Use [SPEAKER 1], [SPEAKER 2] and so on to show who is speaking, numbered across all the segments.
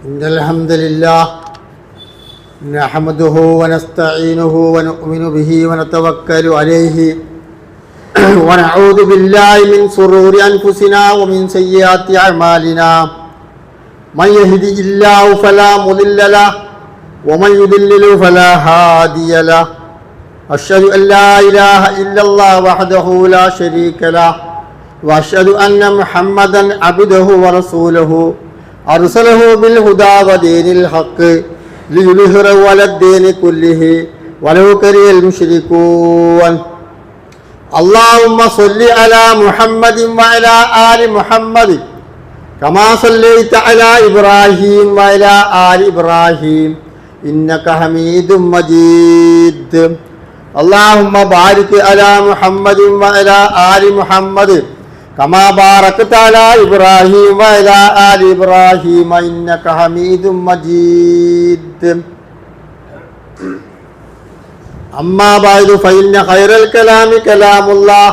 [SPEAKER 1] إن الحمد لله نحمده ونستعينه ونؤمن به ونتوكل عليه ونعوذ بالله من شرور أنفسنا ومن سيئات أعمالنا من يهده الله فلا مضل له ومن يضلل فلا هادي له أشهد أن لا إله إلا الله وحده لا شريك له وأشهد أن محمدا عبده ورسوله أرسله بالهدى ودين الحق ليظهره على الدين كله ولو كره المشركون اللهم صل على محمد وعلى آل محمد كما صليت على إبراهيم وعلى آل إبراهيم إنك حميد مجيد اللهم بارك على محمد وعلى آل محمد كما باركت على إبراهيم وعلى آل إبراهيم إنك حميد مجيد أما بعد فإن خير الكلام كلام الله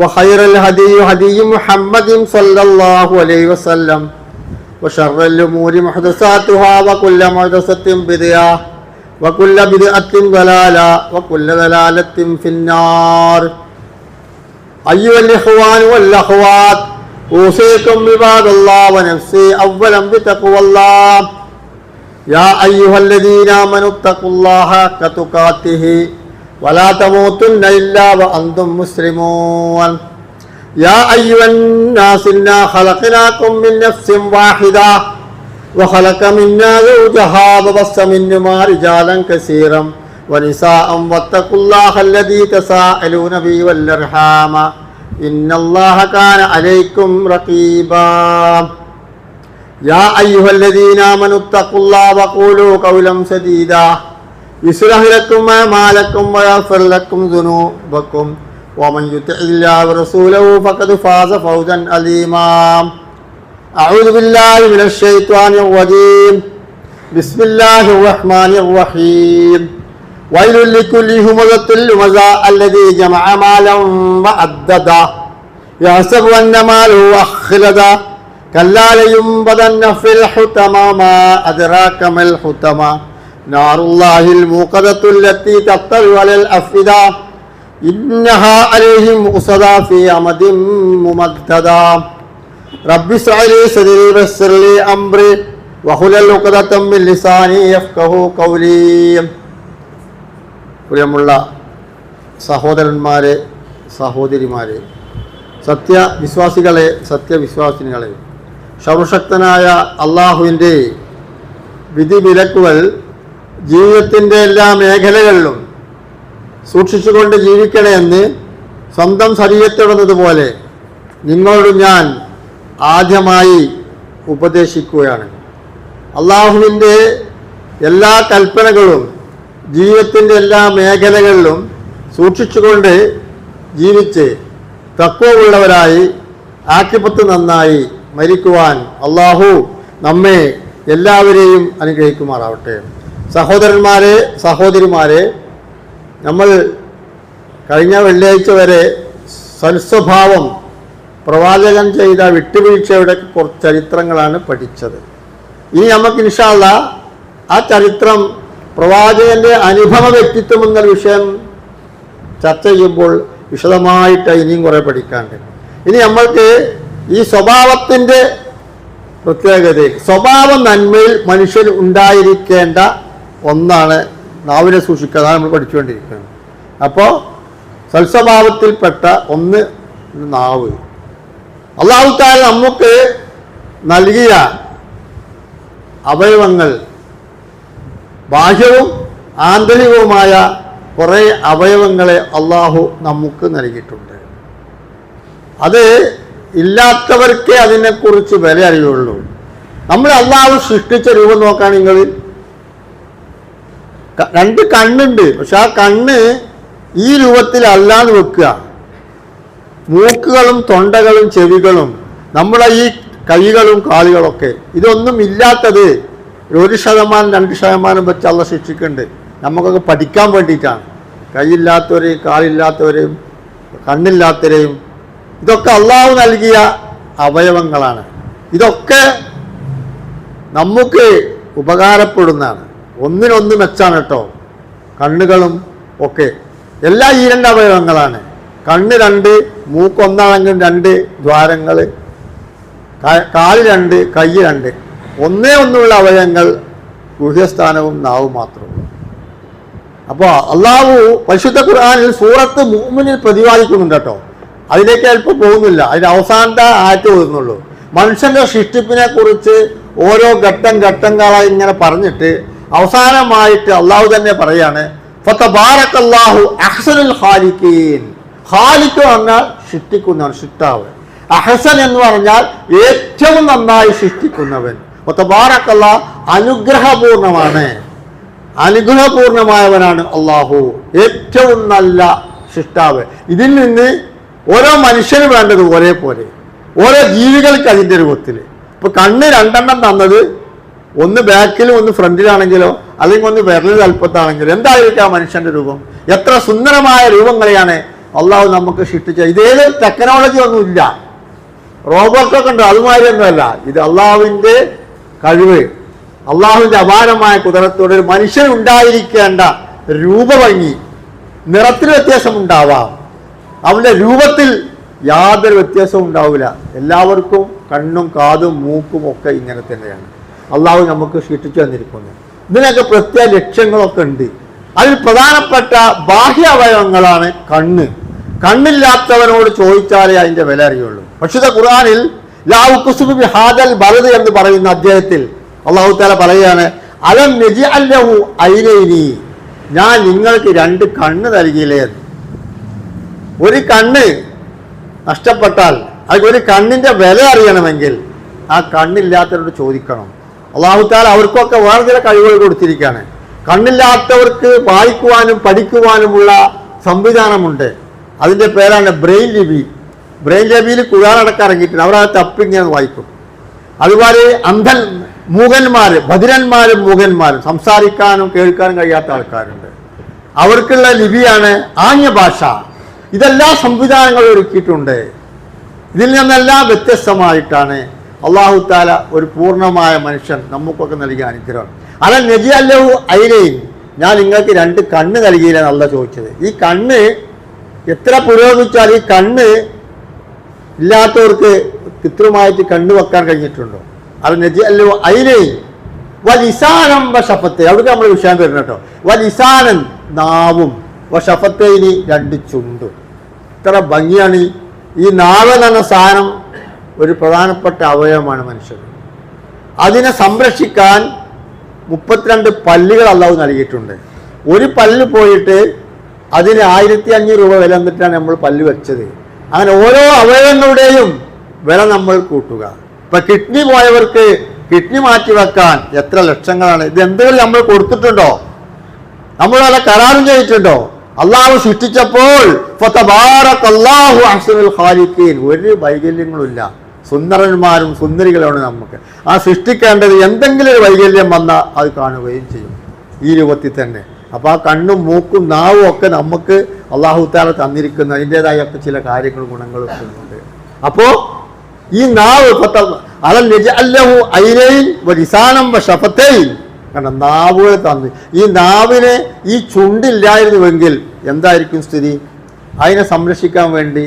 [SPEAKER 1] وخير الهدي هدي محمد صلى الله عليه وسلم وشر الأمور محدثاتها وكل محدثة بدعة وكل بدعة ضلالة وكل ضلالة في النار أيها الإخوان والأخوات أوصيكم بعباد الله ونفسي أولا بتقوى الله يا أيها الذين آمنوا اتقوا الله حق تقاته ولا تموتن إلا وأنتم مسلمون يا أيها الناس إنا خلقناكم من نفس واحدة وخلق منا زوجها وبث منهما رجالا كثيرا ونساء واتقوا الله الذي تساءلون به والأرحام إن الله كان عليكم رقيبا يا أيها الذين آمنوا اتقوا الله وقولوا قولا سديدا يصلح لكم أعمالكم ويغفر لكم ذنوبكم ومن يطع الله ورسوله فقد فاز فوزا عظيما أعوذ بالله من الشيطان الرجيم بسم الله الرحمن الرحيم ويل لكل همزة لمزة الذي جمع مالا وعدده يحسب أن ماله أخلده كلا لينبذن في الحطمة ما أدراك ما الحطمة نار الله الموقدة التي تطلع على الأفئدة إنها عليهم مؤصدة في أمد ممددة رب اشرح لي صدري ويسر لي أمري واحلل عقدة من لساني يفقهوا قولي പ്രിയമുള്ള സഹോദരന്മാരെ സഹോദരിമാരെ സത്യവിശ്വാസികളെ സത്യവിശ്വാസിനികളെ സർവശക്തനായ അള്ളാഹുവിൻ്റെ വിധിവിലക്കുകൾ ജീവിതത്തിൻ്റെ എല്ലാ മേഖലകളിലും സൂക്ഷിച്ചുകൊണ്ട് ജീവിക്കണമെന്ന് സ്വന്തം ശരീരത്തിടുന്നതുപോലെ നിങ്ങളോട് ഞാൻ ആദ്യമായി ഉപദേശിക്കുകയാണ്. അള്ളാഹുവിൻ്റെ എല്ലാ കൽപ്പനകളും ജീവിതത്തിൻ്റെ എല്ലാ മേഖലകളിലും സൂക്ഷിച്ചുകൊണ്ട് ജീവിച്ച് തഖ്വയുള്ളവരായി ആഖിബത്ത് നന്നായി മരിക്കുവാൻ അള്ളാഹു നമ്മെ എല്ലാവരെയും അനുഗ്രഹിക്കുമാറാവട്ടെ. സഹോദരന്മാരെ സഹോദരിമാരെ, നമ്മൾ കഴിഞ്ഞ വെള്ളിയാഴ്ച വരെ സൽസ്വഭാവം പ്രവാചകൻ ചെയ്ത വിട്ടുവീഴ്ചയുടെ കുറച്ച് ചരിത്രങ്ങളാണ് പഠിച്ചത്. ഇനി നമുക്ക് ഇൻഷാ അല്ലാഹ് ആ ചരിത്രം പ്രവാചകന്റെ അനുഭവ വ്യക്തിത്വം എന്ന വിഷയം ചർച്ച ചെയ്യുമ്പോൾ വിശദമായിട്ട് ഇനിയും കുറേ പഠിക്കാണ്ട്. ഇനി നമ്മൾക്ക് ഈ സ്വഭാവത്തിൻ്റെ പ്രത്യേകതയിൽ സ്വഭാവ നന്മയിൽ മനുഷ്യൻ ഉണ്ടായിരിക്കേണ്ട ഒന്നാണ് നാവിനെ സൂക്ഷിക്കുക. അതാണ് നമ്മൾ പഠിച്ചുകൊണ്ടിരിക്കുന്നത്. അപ്പോൾ സൽസ്വഭാവത്തിൽപ്പെട്ട ഒന്ന് നാവ്. അല്ലാഹു തആല നമുക്ക് നൽകിയ അവയവങ്ങൾ ബാഹ്യവും ആന്തരികവുമായ കുറേ അവയവങ്ങളെ അള്ളാഹു നമുക്ക് നൽകിയിട്ടുണ്ട്. അത് ഇല്ലാത്തവർക്കേ അതിനെക്കുറിച്ച് വില അറിയുള്ളൂ. നമ്മൾ അള്ളാഹു സൃഷ്ടിച്ച രൂപം നോക്കുകയാണെങ്കിൽ രണ്ട് കണ്ണുണ്ട്, പക്ഷെ ആ കണ്ണ് ഈ രൂപത്തിലല്ലാന്ന് വെക്കുക. മൂക്കുകളും തൊണ്ടകളും ചെവികളും നമ്മുടെ ഈ കൈകളും കാലുകളൊക്കെ ഇതൊന്നും ഇല്ലാത്തത് 1% 2% വെച്ച് അള്ള ശിക്ഷിക്കുന്നുണ്ട്. നമുക്കൊക്കെ പഠിക്കാൻ വേണ്ടിയിട്ടാണ്. കൈയില്ലാത്തവരെയും കാലില്ലാത്തവരെയും കണ്ണില്ലാത്തവരെയും ഇതൊക്കെ അള്ളാഹു നൽകിയ അവയവങ്ങളാണ്. ഇതൊക്കെ നമുക്ക് ഉപകാരപ്പെടുന്നതാണ്. ഒന്നിനൊന്ന് മെച്ചാണ് കേട്ടോ. കണ്ണുകളും ഒക്കെ എല്ലാ ഈ 2 അവയവങ്ങളാണ്. കണ്ണ് 2, മൂക്കൊന്നാണെങ്കിലും 2 ദ്വാരങ്ങൾ, കാല് 2, കൈ 2. ഒന്നുള്ള അവയവങ്ങൾ ഗുഹ്യസ്ഥാനവും നാവും മാത്രമുള്ളൂ. അപ്പോൾ അള്ളാഹു പരിശുദ്ധ ഖുർആനിൽ സൂറത്ത് മുഅ്മിനിൽ പ്രതിപാദിക്കുന്നുണ്ട് കേട്ടോ. അതിലേക്ക് അല്പം പോകുന്നില്ല, അതിൻ്റെ അവസാനത്തെ ആയത്ത് ഓതുന്നുള്ളൂ. മനുഷ്യന്റെ സൃഷ്ടിപ്പിനെ കുറിച്ച് ഓരോ ഘട്ടങ്ങളായി ഇങ്ങനെ പറഞ്ഞിട്ട് അവസാനമായിട്ട് അള്ളാഹു തന്നെ പറയാണ്, ഫതബാറകല്ലാഹു അഹ്സനുൽ ഖാലിഖീൻ. ഖാലിഖ് പറഞ്ഞാൽ സൃഷ്ടിക്കുന്നവൻ, സൃഷ്ടാവ്. അഹ്സൻ എന്ന് പറഞ്ഞാൽ ഏറ്റവും നന്നായി സൃഷ്ടിക്കുന്നവൻ. ഫതബാറകല്ലാഹ് അനുഗ്രഹപൂർണമാണ്, അനുഗ്രഹപൂർണമായവനാണ് അള്ളാഹു, ഏറ്റവും നല്ല സൃഷ്ടാവ്. ഇതിൽ നിന്ന് ഓരോ മനുഷ്യന് വേണ്ടത് ഒരേപോലെ, ഓരോ ജീവികൾക്ക് അതിൻ്റെ രൂപത്തിൽ. ഇപ്പൊ കണ്ണ് 2 തന്നത്, ഒന്ന് ബാക്കിലും ഒന്ന് ഫ്രണ്ടിലാണെങ്കിലോ അല്ലെങ്കിൽ ഒന്ന് വിരൽ തൽപ്പത്താണെങ്കിലോ എന്തായിരിക്കും ആ മനുഷ്യന്റെ രൂപം? എത്ര സുന്ദരമായ രൂപങ്ങളെയാണ് അള്ളാഹു നമുക്ക് സൃഷ്ടിച്ചത്. ഇതേത് ടെക്നോളജി ഒന്നുമില്ല, റോബോട്ടൊക്കെ ഉണ്ട്, അതുമാതിരിയൊന്നുമല്ല. ഇത് അള്ളാഹുവിൻ്റെ കഴിവ്, അള്ളാഹുവിൻ്റെ അപാരമായ കുതിരത്തോടെ ഒരു മനുഷ്യൻ ഉണ്ടായിരിക്കേണ്ട രൂപഭംഗി, നിറത്തിൽ വ്യത്യാസം ഉണ്ടാവാം, അവൻ്റെ രൂപത്തിൽ യാതൊരു വ്യത്യാസവും ഉണ്ടാവില്ല. എല്ലാവർക്കും കണ്ണും കാതും മൂക്കും ഒക്കെ ഇങ്ങനെ തന്നെയാണ് അള്ളാഹു നമുക്ക് സൃഷ്ടിച്ചു തന്നിരിക്കുന്നത്. ഇതിനൊക്കെ പ്രത്യേക ലക്ഷ്യങ്ങളൊക്കെ ഉണ്ട്. അതിൽ പ്രധാനപ്പെട്ട ബാഹ്യ അവയവങ്ങളാണ് കണ്ണ്. കണ്ണില്ലാത്തവനോട് ചോദിച്ചാലേ അതിൻ്റെ വില അറിയുള്ളൂ. പക്ഷേ ഖുർആനിൽ ലാ ഉഖ്സിമു ബിഹാദൽ ബലദ് എന്ന് പറയുന്ന അധ്യായത്തിൽ അള്ളാഹു തആല പറയുകയാണ്, അലം നജ്അൽ ലഹു ഐനൈനി, ഞാൻ നിങ്ങൾക്ക് 2 കണ്ണ് നൽകിയില്ലേ. ഒരു കണ്ണ് നഷ്ടപ്പെട്ടാൽ അത് ഒരു കണ്ണിൻ്റെ വില അറിയണമെങ്കിൽ ആ കണ്ണില്ലാത്തവരോട് ചോദിക്കണം. അള്ളാഹു തആല അവർക്കൊക്കെ വേറെ ചില കഴിവുകൾ കൊടുത്തിരിക്കുകയാണ്. കണ്ണില്ലാത്തവർക്ക് വായിക്കുവാനും പഠിക്കുവാനുമുള്ള സംവിധാനമുണ്ട്. അതിൻ്റെ പേരാണ് ബ്രെയിൻ ലിപി. ബ്രെയിൻ ലിപിയിൽ ഖുർആനടക്കം ഇറങ്ങിയിട്ടുണ്ട്. അവർ ആ തപ്പിങ്ങനെ വായിക്കും. അതുപോലെ മൂകന്മാര്, ബധിരന്മാരും മൂകന്മാരും, സംസാരിക്കാനും കേൾക്കാനും കഴിയാത്ത ആൾക്കാരുണ്ട്. അവർക്കുള്ള ലിപിയാണ് ആംഗ്യ ഭാഷ. ഇതെല്ലാ സംവിധാനങ്ങളും ഒരുക്കിയിട്ടുണ്ട്. ഇതിൽ നിന്നെല്ലാം വ്യത്യസ്തമായിട്ടാണ് അള്ളാഹു തആല ഒരു പൂർണ്ണമായ മനുഷ്യൻ നമുക്കൊക്കെ നൽകിയ അനുഗ്രഹം. അലം നജ്അൽ ലഹു ഐനൈൻ, ഞാൻ നിങ്ങൾക്ക് 2 കണ്ണ് നൽകിയില്ലെന്ന് അള്ളാഹ് ചോദിച്ചത്. ഈ കണ്ണ് എത്ര പുരോഗമിച്ചാൽ ഈ കണ്ണ് ഇല്ലാത്തവർക്ക് കൃത്രിമമായിട്ട് കണ്ണ് വെക്കാൻ കഴിഞ്ഞിട്ടുണ്ടോ? അലം നജ്അൽ ലഹു ഐനൈൻ വലിസാനം വശഫത്തെ, അവിടെ നമ്മൾ വിഷയം തരണം കേട്ടോ. വലിസാനൻ നാവും, വശഫത്തേനി 2 ചുണ്ടും. ഇത്ര ഭംഗിയാണ് ഈ നാവ് എന്ന സാധനം. ഒരു പ്രധാനപ്പെട്ട അവയവമാണ് മനുഷ്യൻ. അതിനെ സംരക്ഷിക്കാൻ 32 പല്ലുകൾ അള്ളാഹു നൽകിയിട്ടുണ്ട്. ഒരു പല്ല് പോയിട്ട് അതിന് 1500 രൂപ വില എന്നിട്ടാണ് നമ്മൾ പല്ല് വെച്ചത്. അങ്ങനെ ഓരോ അവയവങ്ങളുടെയും വില നമ്മൾ കൂട്ടുക. ഇപ്പൊ കിഡ്നി പോയവർക്ക് കിഡ്നി മാറ്റി വെക്കാൻ എത്ര ലക്ഷങ്ങളാണ്. ഇത് എന്തെങ്കിലും നമ്മൾ കൊടുത്തിട്ടുണ്ടോ? നമ്മൾ വല്ല കരാറും ചെയ്തിട്ടുണ്ടോ? അള്ളാഹു സൃഷ്ടിച്ചപ്പോൾ ഫതബാറകല്ലാഹു അഹ്സനുൽ ഖാലിഖീൻ, ഒരു വൈകല്യങ്ങളുമില്ല. സുന്ദരന്മാരും സുന്ദരികളാണ് നമുക്ക്. ആ സൃഷ്ടിക്കേണ്ടത് എന്തെങ്കിലും ഒരു വൈകല്യം വന്നാൽ അത് കാണുകയും ചെയ്യും ഈ രൂപത്തിൽ തന്നെ. അപ്പോൾ ആ കണ്ണും മൂക്കും നാവും ഒക്കെ നമുക്ക് അള്ളാഹു തആല തന്നിരിക്കുന്ന അതിൻ്റെതായ ഒക്കെ ചില കാര്യങ്ങളും ഗുണങ്ങളും ഉണ്ട്. അപ്പോൾ ഈ നാവ് അലം നജ്അൽ ലഹു ഐനൈൻ വലിസാനം വശഫത്തൈൻ, കാരണം നാവുകൾ തന്നു. ഈ നാവിന് ഈ ചുണ്ടില്ലായിരുന്നുവെങ്കിൽ എന്തായിരിക്കും സ്ഥിതി? അതിനെ സംരക്ഷിക്കാൻ വേണ്ടി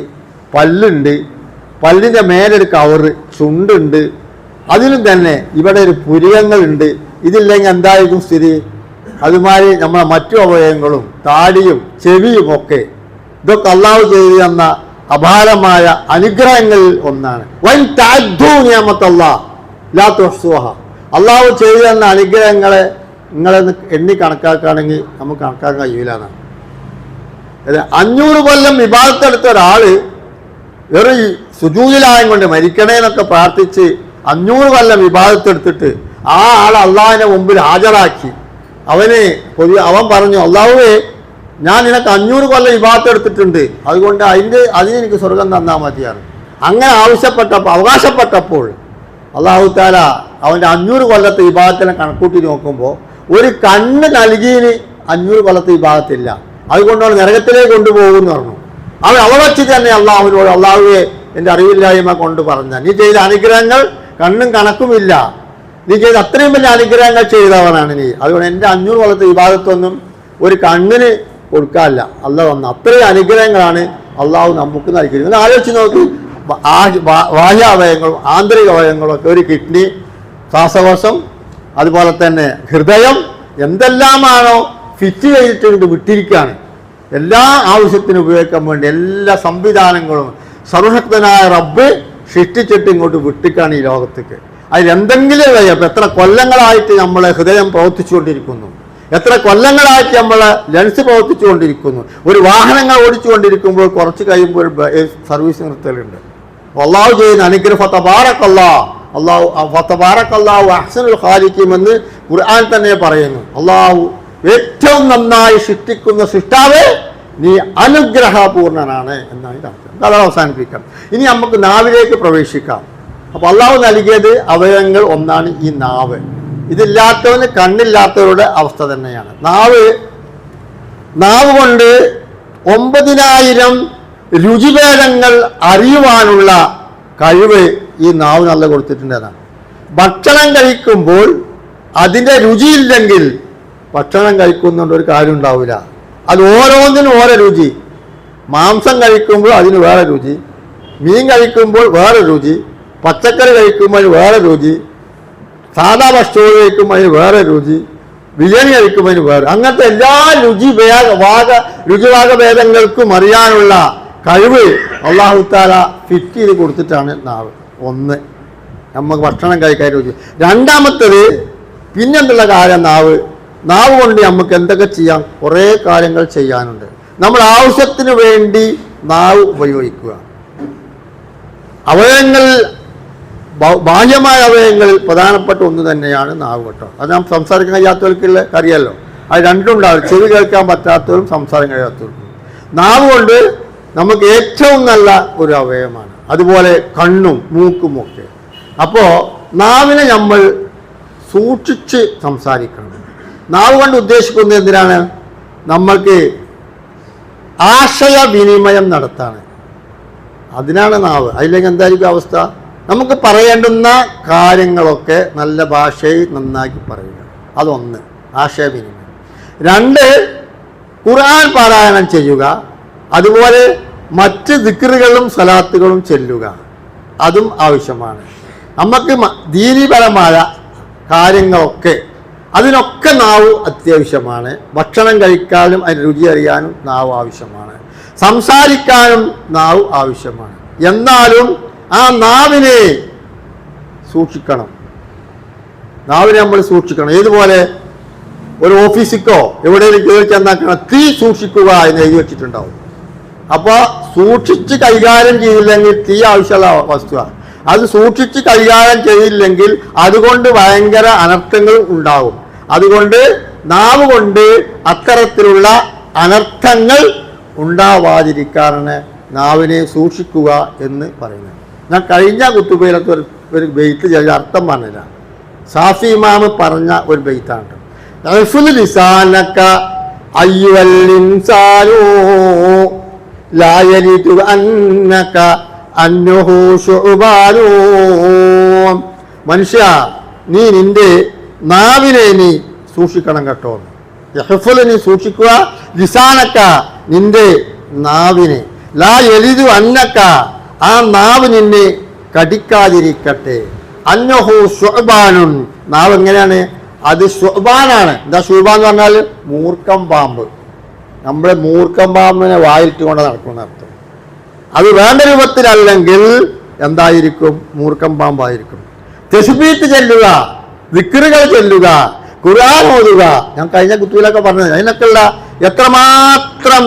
[SPEAKER 1] പല്ലുണ്ട്, പല്ലിൻ്റെ മേലൊരു കവറ്, ചുണ്ടുണ്ട്, അതിലും തന്നെ ഇവിടെ ഒരു പുരികങ്ങളുണ്ട്. ഇതില്ലെങ്കിൽ എന്തായിരിക്കും സ്ഥിതി? അതുമാതിരി നമ്മളെ മറ്റു അവയവങ്ങളും താടിയും ചെവിയും ഒക്കെ, ഇതൊക്കെ അള്ളാഹു ചെയ്തു തന്ന അപാരമായ അനുഗ്രഹങ്ങളിൽ ഒന്നാണ്. വൻ തഅദ്ദു നിഅമത്തല്ലാഹ് ലാ തുഹ്സുഹ, അള്ളാഹു ചെയ്തു തന്ന അനുഗ്രഹങ്ങളെ നിങ്ങളെന്ന് എണ്ണി കണക്കാക്കുകയാണെങ്കിൽ നമുക്ക് കണക്കാക്കാൻ കഴിയില്ല എന്നാണ്. 500 കൊല്ലം ഇബാദത്തെടുത്ത ഒരാൾ വെറും സുജൂദിലായം കൊണ്ട് മരിക്കണേ എന്നൊക്കെ പ്രാർത്ഥിച്ച് 500 കൊല്ലം ഇബാദത്തെടുത്തിട്ട് ആ ആൾ അള്ളാഹിന്റെ മുമ്പിൽ ഹാജരാക്കി. അവൻ പറഞ്ഞു, അള്ളാഹുവേ, ഞാൻ നിനക്ക് 500 കൊല്ലം ഇബാദത്തെടുത്തിട്ടുണ്ട്, അതുകൊണ്ട് അതിനെനിക്ക് സ്വർഗം തന്നാൽ മതിയാണ്. അങ്ങനെ അവകാശപ്പെട്ടപ്പോൾ അള്ളാഹു തആല അവൻ്റെ 500 കൊല്ലത്തെ ഇബാദത്തിനെ കണക്കൂട്ടി നോക്കുമ്പോൾ ഒരു കണ്ണ് നൽകിയതിന് 500 കൊല്ലത്തെ ഇബാദത്തില്ല. അതുകൊണ്ട് അവൻ നരകത്തിലേക്ക് കൊണ്ടുപോകുമെന്ന് പറഞ്ഞു. അവൻ അവിടെ വെച്ച് തന്നെ അള്ളാഹുവിനോട്, അള്ളാഹുവെ, എൻ്റെ അറിവില്ലായ്മ കൊണ്ട് പറഞ്ഞ. നീ ചെയ്ത അനുഗ്രഹങ്ങൾ കണ്ണും കണക്കുമില്ല. നീ ചെയ്ത അത്രയും വലിയ അനുഗ്രഹങ്ങൾ ചെയ്തവനാണ് നീ. അതുകൊണ്ട് എൻ്റെ 500 കൊല്ലത്തെ വിവാദത്തൊന്നും ഒരു കണ്ണിന് കൊടുക്കാനില്ല. അള്ളാഹ് വന്ന അത്രയും അനുഗ്രഹങ്ങളാണ് അള്ളാഹു നമുക്ക് നൽകിയത്. ആലോചിച്ച് നോക്കി, ബാഹ്യാവയവങ്ങളും ആന്തരിക അവയവങ്ങളും ഒക്കെ, ഒരു കിഡ്നി, ശ്വാസകോശം, അതുപോലെ തന്നെ ഹൃദയം, എന്തെല്ലാമാണോ ഫിറ്റ് ചെയ്തിട്ട് വിട്ടിരിക്കുകയാണ്. എല്ലാ ആവശ്യത്തിനും ഉപയോഗിക്കാൻ വേണ്ടി എല്ലാ സംവിധാനങ്ങളും സർവശക്തനായ റബ്ബ് സൃഷ്ടിച്ചിട്ട് ഇങ്ങോട്ട് വിട്ടിക്കാണ് ഈ ലോകത്തേക്ക്. അതിലെന്തെങ്കിലും ഇപ്പം എത്ര കൊല്ലങ്ങളായിട്ട് നമ്മളെ ഹൃദയം പ്രവർത്തിച്ചുകൊണ്ടിരിക്കുന്നു, എത്ര കൊല്ലങ്ങളായിട്ട് നമ്മളെ ലെൻസ് പ്രവർത്തിച്ചുകൊണ്ടിരിക്കുന്നു. ഒരു വാഹനങ്ങൾ ഓടിച്ചുകൊണ്ടിരിക്കുമ്പോൾ കുറച്ച് കഴിയുമ്പോൾ സർവീസ് നിർത്തലുണ്ട്. അള്ളാഹു ചെയ്യുന്ന അനുഗ്രഹം അള്ളാഹു അഹ്സനുൽ ഖാലിഖീൻ എന്ന് ഖുർആൻ തന്നെ പറയുന്നു. അള്ളാഹു ഏറ്റവും നന്നായി സൃഷ്ടിക്കുന്ന സൃഷ്ടാവ്, നീ അനുഗ്രഹപൂർണനാണ് എന്നാണ് അർത്ഥം. അത് അവസാനിപ്പിക്കാം. ഇനി നമുക്ക് നാവിലേക്ക് പ്രവേശിക്കാം. അപ്പോൾ അള്ളാഹു നൽകിയത് അവയവങ്ങൾ ഒന്നാണ് ഈ നാവ്. ഇതില്ലാത്തവന് കണ്ണില്ലാത്തവരുടെ അവസ്ഥ തന്നെയാണ്. നാവ് കൊണ്ട് 9000 രുചിഭേദങ്ങൾ അറിയുവാനുള്ള കഴിവ് ഈ നാവ് നല്ല കൊടുത്തിട്ടുണ്ടെന്നാണ്. ഭക്ഷണം കഴിക്കുമ്പോൾ അതിൻ്റെ രുചിയില്ലെങ്കിൽ ഭക്ഷണം കഴിക്കുന്നുണ്ട് ഒരു കാര്യം ഉണ്ടാവില്ല. അത് ഓരോന്നിനും ഓരോ രുചി. മാംസം കഴിക്കുമ്പോൾ അതിന് വേറെ രുചി, മീൻ കഴിക്കുമ്പോൾ വേറെ രുചി, പച്ചക്കറി കഴിക്കുമ്പോൾ വേറെ രുചി, സാധാ ഭക്ഷണം കഴിക്കുമ്പോൾ അതിന് വേറെ രുചി, ബിരിയാണി കഴിക്കുമ്പോൾ അതിന് വേറെ. അങ്ങനത്തെ എല്ലാ രുചിഭാഗഭേദങ്ങൾക്കും അറിയാനുള്ള കഴിവ് അള്ളാഹു തആല ഫിറ്റ് ചെയ്ത് കൊടുത്തിട്ടാണ് നാവ്. ഒന്ന്, നമുക്ക് ഭക്ഷണം കഴിക്കാൻ രുചി. രണ്ടാമത്തേത് പിന്നെന്തുള്ള കാര്യം, നാവ് കൊണ്ട് നമുക്ക് എന്തൊക്കെ ചെയ്യാം? കുറേ കാര്യങ്ങൾ ചെയ്യാനുണ്ട്. നമ്മൾ ആവശ്യത്തിന് വേണ്ടി നാവ് ഉപയോഗിക്കുക. അവയവങ്ങൾ, ബാഹ്യമായ അവയവങ്ങളിൽ പ്രധാനപ്പെട്ട ഒന്ന് തന്നെയാണ് നാവ് കേട്ടോ. അത് നാം സംസാരിക്കാൻ കഴിയാത്തവർക്കുള്ള അറിയാമല്ലോ. അത് രണ്ടുണ്ടാവും, ചെവി കേൾക്കാൻ പറ്റാത്തവരും സംസാരം കഴിയാത്തവർക്കും. നാവ് കൊണ്ട് നമുക്ക് ഏറ്റവും നല്ല ഒരു അവയവമാണ്. അതുപോലെ കണ്ണും മൂക്കും ഒക്കെ. അപ്പോൾ നാവിനെ നമ്മൾ സൂക്ഷിച്ച് സംസാരിക്കണം. നാവ് കൊണ്ട് ഉദ്ദേശിക്കുന്നത് എന്തിനാണ്? നമ്മൾക്ക് ആശയവിനിമയം നടത്താണ്. അതിനാണ് നാവ്. അതില്ലെങ്കിൽ എന്തായിരിക്കും അവസ്ഥ? നമുക്ക് പറയേണ്ടുന്ന കാര്യങ്ങളൊക്കെ നല്ല ഭാഷയിൽ നന്നാക്കി പറയുക. അതൊന്ന്, ആശയവിനിമയം. 2, ഖുർആൻ പാരായണം ചെയ്യുക. അതുപോലെ മറ്റ് ദിക്റുകളും സലാത്തുകളും ചെല്ലുക. അതും ആവശ്യമാണ്. നമുക്ക് ദീനീപരമായ കാര്യങ്ങളൊക്കെ, അതിനൊക്കെ നാവ് അത്യാവശ്യമാണ്. ഭക്ഷണം കഴിക്കാനും അതിന് രുചി അറിയാനും നാവ് ആവശ്യമാണ്. സംസാരിക്കാനും നാവ് ആവശ്യമാണ്. എന്നാലും ആ നാവിനെ സൂക്ഷിക്കണം. നാവിനെ നമ്മൾ സൂക്ഷിക്കണം. ഏതുപോലെ ഒരു ഓഫീസിക്കോ എവിടെയെങ്കിലും കയറി ചെന്നാക്കണം, തീ സൂക്ഷിക്കുക എന്ന് എഴുതി വെച്ചിട്ടുണ്ടാവും. അപ്പോൾ സൂക്ഷിച്ച് കൈകാര്യം ചെയ്തില്ലെങ്കിൽ, തീ ആവശ്യമുള്ള വസ്തുവാണ്, അത് സൂക്ഷിച്ച് കൈകാര്യം ചെയ്തില്ലെങ്കിൽ അതുകൊണ്ട് ഭയങ്കര അനർത്ഥങ്ങൾ ഉണ്ടാവും. അതുകൊണ്ട് നാവ് കൊണ്ട് അത്തരത്തിലുള്ള അനർത്ഥങ്ങൾ ഉണ്ടാവാതിരിക്കാനാണ് നാവിനെ സൂക്ഷിക്കുക എന്ന് പറയുന്നത്. ഞാൻ കഴിഞ്ഞ കുത്തുബയിലത്തെ ഒരു ബെയ്ത്ത് ചെയ്ത അർത്ഥം പറഞ്ഞില്ല. സാഫി ഇമാം പറഞ്ഞ ഒരു ബെയ്ത്താണ്. ലിസാനക അയ്യുൽ ഇൻസാനു ലാ യലിതു അന്നക അന്നഹു ശുബാനു. മനുഷ്യ, നീ നിന്റെ നാവിനെ നീ സൂക്ഷിക്കണം കേട്ടോ. യഹ്ഫുൽ, നീ സൂക്ഷിക്കുക. ലിസാനക, നിന്റെ നാവിനെ. ലാ യലിതു അന്നക, ആ നാവ് നിന്നെ കടിക്കാതിരിക്കട്ടെ. അന്നഹു ശുബാനുൻ, നാവ് എങ്ങനെയാണ്? അത് ശുബാനാണ്. എന്താ ശുബാൻ എന്ന് പറഞ്ഞാൽ? മൂർക്കം പാമ്പ്. നമ്മളെ മൂർക്കം പാമ്പിനെ വായിലിട്ട് കൊണ്ട് നടക്കുന്ന അർത്ഥം. അത് വേണ്ട രൂപത്തിലല്ലെങ്കിൽ എന്തായിരിക്കും? മൂർക്കം പാമ്പായിരിക്കും. തസ്ബീഹ് ചെല്ലുക, ദിക്റുകൾ ചെല്ലുക, ഖുർആൻ ഓതുക. ഞാൻ കഴിഞ്ഞ കുത്തുവിലൊക്കെ പറഞ്ഞത് അതിനൊക്കെയുള്ള എത്രമാത്രം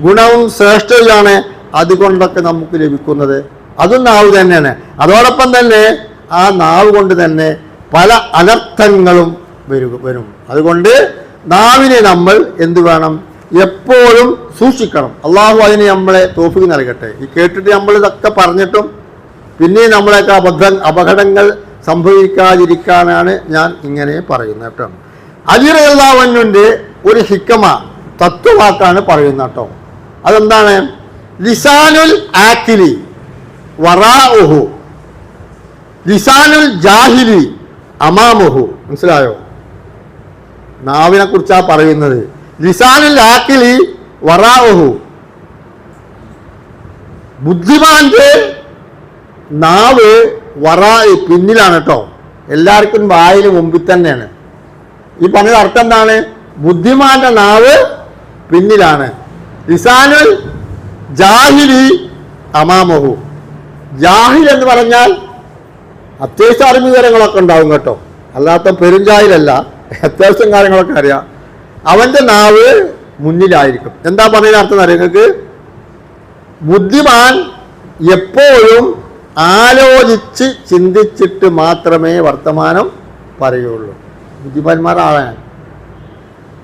[SPEAKER 1] ഗുണവും ശ്രേഷ്ഠതയാണ് അതുകൊണ്ടൊക്കെ നമുക്ക് ലഭിക്കുന്നത്. അതും നാവ് തന്നെയാണ്. അതോടൊപ്പം തന്നെ ആ നാവ് കൊണ്ട് തന്നെ പല അനർത്ഥങ്ങളും വരും. അതുകൊണ്ട് നാവിനെ നമ്മൾ എന്ത് വേണം? എപ്പോഴും സൂക്ഷിക്കണം. അള്ളാഹു അതിന് നമ്മളെ തൗഫീഖ് നൽകട്ടെ. ഈ കേട്ടിട്ട് നമ്മൾ ഇതൊക്കെ പറഞ്ഞിട്ടും പിന്നെ നമ്മളൊക്കെ അപകടങ്ങൾ സംഭവിക്കാതിരിക്കാനാണ് ഞാൻ ഇങ്ങനെ പറയുന്നത് കേട്ടോ. അലി റളിയല്ലാഹു അൻഹുവിന്റെ ഒരു ഹിക്മ, തത്വവാക്കാണ് പറയുന്നത് കേട്ടോ. അതെന്താണ്? ലിസാനുൽ ആക്കിലി വറാഉഹു ലിസാനുൽ ജാഹിലി അമാമുഹു. മനസ്സിലായോ? നാവിനെ കുറിച്ചാ പറയുന്നത്. ലിസാനുൽ ആഖിലി വറാഉഹു, ബുദ്ധിമാന്റെ നാവ് വറാഇ പിന്നിലാണ് കേട്ടോ. എല്ലാവർക്കും വായിന് മുമ്പിൽ തന്നെയാണ്. ഈ പറഞ്ഞത് അർത്ഥം എന്താണ്? ബുദ്ധിമാന്റെ നാവ് പിന്നിലാണ്. ലിസാനുൽ ജാഹിലി അമാമഹു. ജാഹിൽ എന്ന് പറഞ്ഞാൽ അത്യാവശ്യം അറിവ് വിവരങ്ങളൊക്കെ ഉണ്ടാവും കേട്ടോ, അല്ലാത്ത പെരുംജാഹിലല്ല, അത്യാവശ്യം കാര്യങ്ങളൊക്കെ അറിയാം. അവന്റെ നാവ് മുന്നിലായിരിക്കും. എന്താ പറയുന്ന അർത്ഥം അറിയാം നിങ്ങൾക്ക്? ബുദ്ധിമാൻ എപ്പോഴും ആലോചിച്ച് ചിന്തിച്ചിട്ട് മാത്രമേ വർത്തമാനം പറയുള്ളൂ. ബുദ്ധിമാന്മാരാണ്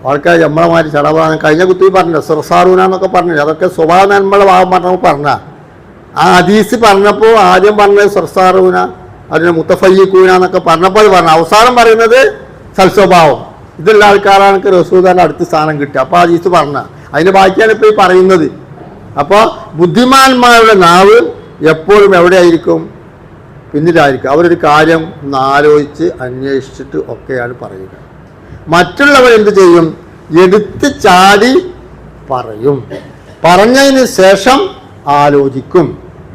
[SPEAKER 1] ആൾക്കാർ. നമ്മളെ മാതിരി ചടവാണ്. കഴിഞ്ഞ കുത്തി പറഞ്ഞില്ല സർസാറൂന എന്നൊക്കെ പറഞ്ഞില്ല. അതൊക്കെ സ്വഭാവ നന്മയുടെ ഭാവം പറഞ്ഞപ്പോൾ പറഞ്ഞ ആ ഹദീസ് പറഞ്ഞപ്പോൾ ആദ്യം പറഞ്ഞത് സർസാറൂന, അതിന് മുത്തഫയ്യിക്കൂന എന്നൊക്കെ പറഞ്ഞപ്പോൾ പറഞ്ഞു. അവസാനം പറയുന്നത് സൽസ്വഭാവം. ഇതുള്ള ആൾക്കാരാണ് റസൂലുള്ളാഹിന്റെ അടുത്ത് സ്ഥാനം കിട്ടുക. അപ്പോൾ ഹദീസ് പറഞ്ഞ അതിന്റെ ബാക്കിയാണ് ഇപ്പോൾ ഈ പറയുന്നത്. അപ്പോൾ ബുദ്ധിമാന്മാരുടെ നാവ് എപ്പോഴും എവിടെയായിരിക്കും? പിന്നിലായിരിക്കും. അവരൊരു കാര്യം ഒന്ന് ആലോചിച്ച് അന്വേഷിച്ചിട്ട് ഒക്കെയാണ് പറയുക. മറ്റുള്ളവരെന്ത് ചെയ്യും? എടുത്ത് ചാടി പറയും. പറഞ്ഞതിന് ശേഷം ആലോചിക്കും.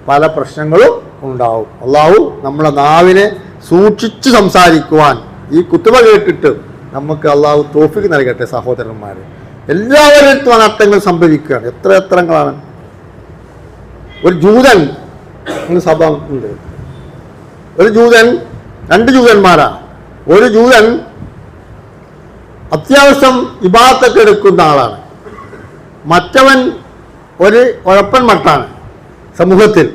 [SPEAKER 1] പല പ്രശ്നങ്ങളും ഉണ്ടാവും. അള്ളാഹു നമ്മളെ നാവിനെ സൂക്ഷിച്ച് സംസാരിക്കുവാൻ ഈ കുത്തുബ കേട്ടിട്ട് നമുക്ക് അള്ളാഹു തൗഫീഖ് നൽകട്ടെ. സഹോദരന്മാരെ, എല്ലാവരും അനർത്ഥങ്ങൾ സംഭവിക്കുകയാണ്. എത്രങ്ങളാണ്. ഒരു ജൂതൻ സഭ ഉണ്ട്. ഒരു ജൂതൻ, രണ്ട് ജൂതന്മാരാ. ഒരു ജൂതൻ അത്യാവശ്യം ഇബാദത്തൊക്കെ എടുക്കുന്ന ആളാണ്. മറ്റവൻ ഒരു ഉഴപ്പൻ മട്ടാണ് സമൂഹത്തിൽ.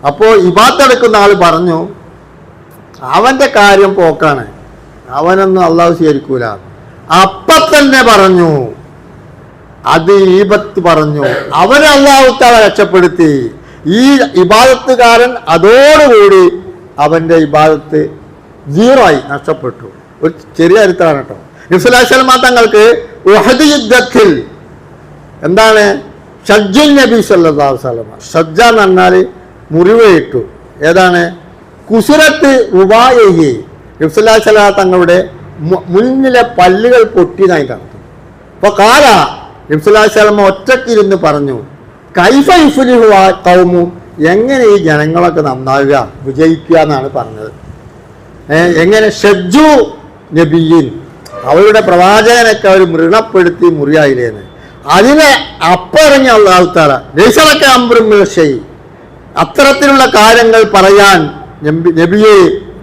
[SPEAKER 1] അപ്പോൾ ഇബാദത്ത് എടുക്കുന്ന ആൾ പറഞ്ഞു അവൻ്റെ കാര്യം പോക്കാണ്, അവനൊന്നും അള്ളാഹു സ്വീകരിക്കൂല. അപ്പം തന്നെ പറഞ്ഞു അത് ഈബത്ത് പറഞ്ഞു. അവനെ അള്ളാഹു തആല രക്ഷപ്പെടുത്തി. ഈ ഇബാദത്തുകാരൻ അതോടുകൂടി അവൻ്റെ ഇബാദത്ത് 0 ആയി, നഷ്ടപ്പെട്ടു. ഒരു ചെറിയ ചരിത്രമാണ് കേട്ടോ. നബി സല്ലല്ലാഹു അലൈഹി വസല്ലം തങ്ങൾക്ക് ഉഹദ് യുദ്ധത്തിൽ എന്താണ് ഷജ്ജുൽ നബി സല്ലല്ലാഹു അലൈഹി വസല്ലം, ഷജ്ജ എന്ന് പറഞ്ഞാൽ മുറിവേറ്റു. ഏതാണ്? കുസുരത്ത് റുബായഹി. നബി സല്ലല്ലാഹു അലൈഹി വസല്ലം തങ്ങളുടെ മുന്നിലെ പല്ലുകൾ പൊട്ടിയതായി കാണുന്നു. അപ്പോൾ കാല നബി സല്ലല്ലാഹു അലൈഹി വസല്ലം ഒറ്റക്കിരുന്ന് പറഞ്ഞു കൈഫ യുഫ്ലിഹു ഖൗമു, എങ്ങനെ ഈ ജനങ്ങളൊക്കെ നന്നാവുക, വിജയിക്കുക എന്നാണ് പറഞ്ഞത്. എങ്ങനെ? ഷജ്ജു നബിയിൻ, അവരുടെ പ്രവാചകനൊക്കെ അവർ മൃണപ്പെടുത്തി മുറിയായില്ലേന്ന്. അതിനെ അപ്പറഞ്ഞ അല്ലാഹു തആല ലൈസലക അംറുൻ മിനൽ ഷൈഇ, അത്തരത്തിലുള്ള കാര്യങ്ങൾ പറയാൻ നബിയെ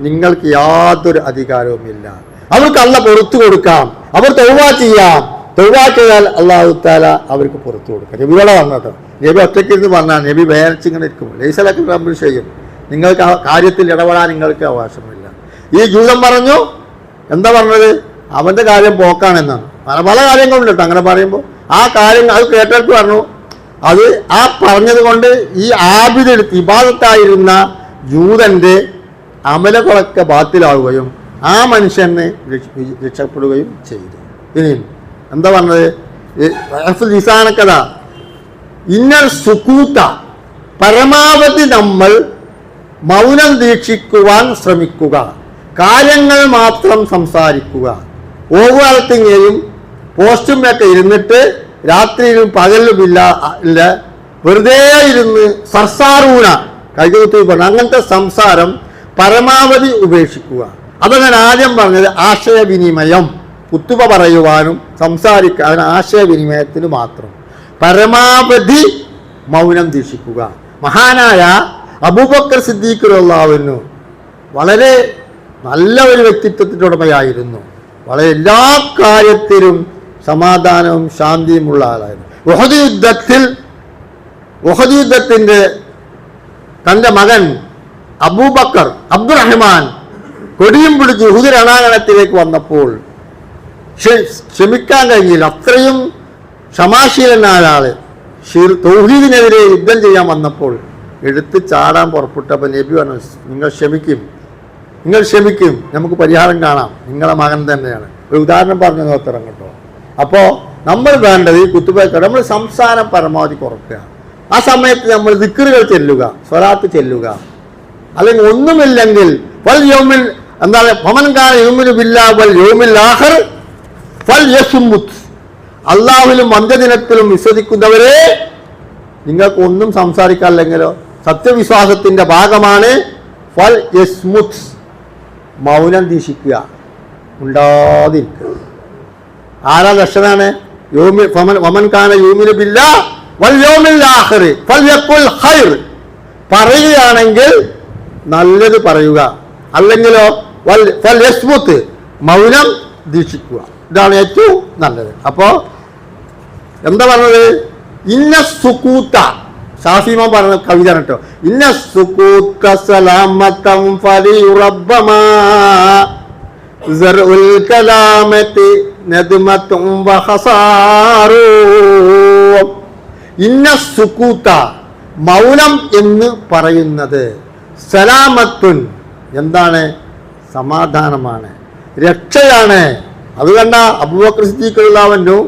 [SPEAKER 1] നിങ്ങൾക്ക് യാതൊരു അധികാരവുമില്ല. അവർക്ക് അല്ലാഹ് പുറത്തു കൊടുക്കാം, അവർ തൗബ ചെയ്യാം. തൗബ ചെയ്താൽ അല്ലാഹു തആല അവർക്ക് പുറത്തു കൊടുക്കാം. നബിയോടെ പറഞ്ഞോ. നബി ഒറ്റയ്ക്കിരുന്ന് പറഞ്ഞാൽ നബി വേർച്ചിങ്ങനെ ഇരിക്കും. ലൈസലക അംറുൻ ഷൈഇ, നിങ്ങൾക്ക് ആ കാര്യത്തിൽ ഇടപെടാൻ നിങ്ങൾക്ക് അവകാശമില്ല. ഈ ജൂതൻ പറഞ്ഞു, എന്താ പറഞ്ഞത്? അവൻ്റെ കാര്യം പോക്കാണെന്നാണ്. പല കാര്യങ്ങളുണ്ട് കേട്ടോ. അങ്ങനെ പറയുമ്പോൾ ആ കാര്യങ്ങൾ അത് കേട്ടിട്ട് പറഞ്ഞു, അത് ആ പറഞ്ഞത് കൊണ്ട് ഈ ആബിദെടുത്ത് ഇബാദത്തായിരുന്ന ജൂതൻ്റെ അമലുകളൊക്കെ ബാത്തിലാവുകയും ആ മനുഷ്യനെ രക്ഷപ്പെടുകയും ചെയ്തു. ഇനിയും എന്താ പറഞ്ഞത്? ലിസാനക്കഥ ഇന്നൽ സുക്കൂത്ത, പരമാവധി നമ്മൾ മൗനം ദീക്ഷിക്കുവാൻ ശ്രമിക്കുക, കാര്യങ്ങൾ മാത്രം സംസാരിക്കുക. ഓവുകാലത്തിങ്ങനെയും പോസ്റ്റുമൊക്കെ ഇരുന്നിട്ട് രാത്രിയിലും പകലിലും ഇല്ല വെറുതെ ഇരുന്ന് സർസാറൂന കൈകുത്തി പറഞ്ഞു. അങ്ങനത്തെ സംസാരം പരമാവധി ഉപേക്ഷിക്കുക. അതാണ് ഞാൻ ആദ്യം പറഞ്ഞത്. ആശയവിനിമയം, കുത്തുബ പറയുവാനും സംസാരിക്കാനും ആശയവിനിമയത്തിന് മാത്രം പരമാവധി മൗനം ദീക്ഷിക്കുക. മഹാനായ അബൂബക്കർ സിദ്ദീഖ് റളിയല്ലാഹു അൻഹു വളരെ നല്ല ഒരു വ്യക്തിത്വത്തിൻ്റെ ഉടമയായിരുന്നു. വളരെ എല്ലാ കാര്യത്തിലും സമാധാനവും ശാന്തിയുമുള്ള ആളായിരുന്നു. ഉഹദ് യുദ്ധത്തിൻ്റെ തൻ്റെ മകൻ അബൂബക്കർ അബ്ദുറഹ്മാൻ കൊടിയും പിടിച്ച് ഉഹദ് രണാങ്കണത്തിലേക്ക് വന്നപ്പോൾ ക്ഷമിക്കാൻ കഴിഞ്ഞില്ല. അത്രയും ക്ഷമാശീലനായ ആള് തൗഹീദിനെതിരെ യുദ്ധം ചെയ്യാൻ വന്നപ്പോൾ എടുത്ത് ചാടാൻ പുറപ്പെട്ടപ്പോൾ നബി പറഞ്ഞു, നിങ്ങൾ ക്ഷമിക്കും, നമുക്ക് പരിഹാരം കാണാം, നിങ്ങളെ മകൻ തന്നെയാണ്. ഒരു ഉദാഹരണം പറഞ്ഞു നോത്തരം കേട്ടോ. അപ്പോൾ നമ്മൾ വേണ്ടത് ഈ കുത്തുബേക്കർ നമ്മൾ സംസാരം പരമാവധി കുറയ്ക്കുക. ആ സമയത്ത് നമ്മൾ ദിക്റുകൾ ചെല്ലുക, സ്വലാത്ത് ചെല്ലുക. അല്ലെങ്കിൽ ഒന്നുമില്ലെങ്കിൽ വൽ യൗമിൽ എന്താണ് ഫമൻ കാന യുമിനു ബില്ലാഹി വൽ യൗമിൽ ആഖിർ ഫൽയസ്മുത്. അല്ലാഹുവിലും അന്ത്യദിനത്തിലും വിശ്വസിക്കുന്നവരെ നിങ്ങൾക്ക് ഒന്നും സംസാരിക്കാനില്ലെങ്കിലോ സത്യവിശ്വാസത്തിന്റെ ഭാഗമാണ് ഫൽയസ്മുത്, മൗനം ദീക്ഷിക്കുക, ഉണ്ടാതിരിക്കുക. ആരാ ലക്ഷണമാണ്? ഫമൻ കാന യുമിനു ബില്ലാഹി വൽ യൗമിൽ ആഖിർ ഫൽയഖുൽ ഖൈർ. പറയുകയാണെങ്കിൽ നല്ലത് പറയുക, അല്ലെങ്കിലോ ഫൽയസ്മുത്, മൗനം ദീക്ഷിക്കുക. ഇതാണ് ഏറ്റവും നല്ലത്. അപ്പോ എന്താ പറഞ്ഞത്? ഇന്ന സുകൂത്ത, ഷാഫിമാൻ പറഞ്ഞ കവിത കേട്ടോ. ഇന്ന സുകൂത്ത സലാമതം ഫലിറബ്ബമാ സർഉൽ കലാമതി നദ്മതും വഖസാറു. ഇന്ന സുകൂത്ത, മൗനം എന്ന് പറയുന്നത്, സലാമത്തുൻ, എന്താണ്? സമാധാനമാണ്, രക്ഷയാണ്. അത് കണ്ട അബൂബക്കർ സിദ്ദീഖ് റളിയല്ലാഹു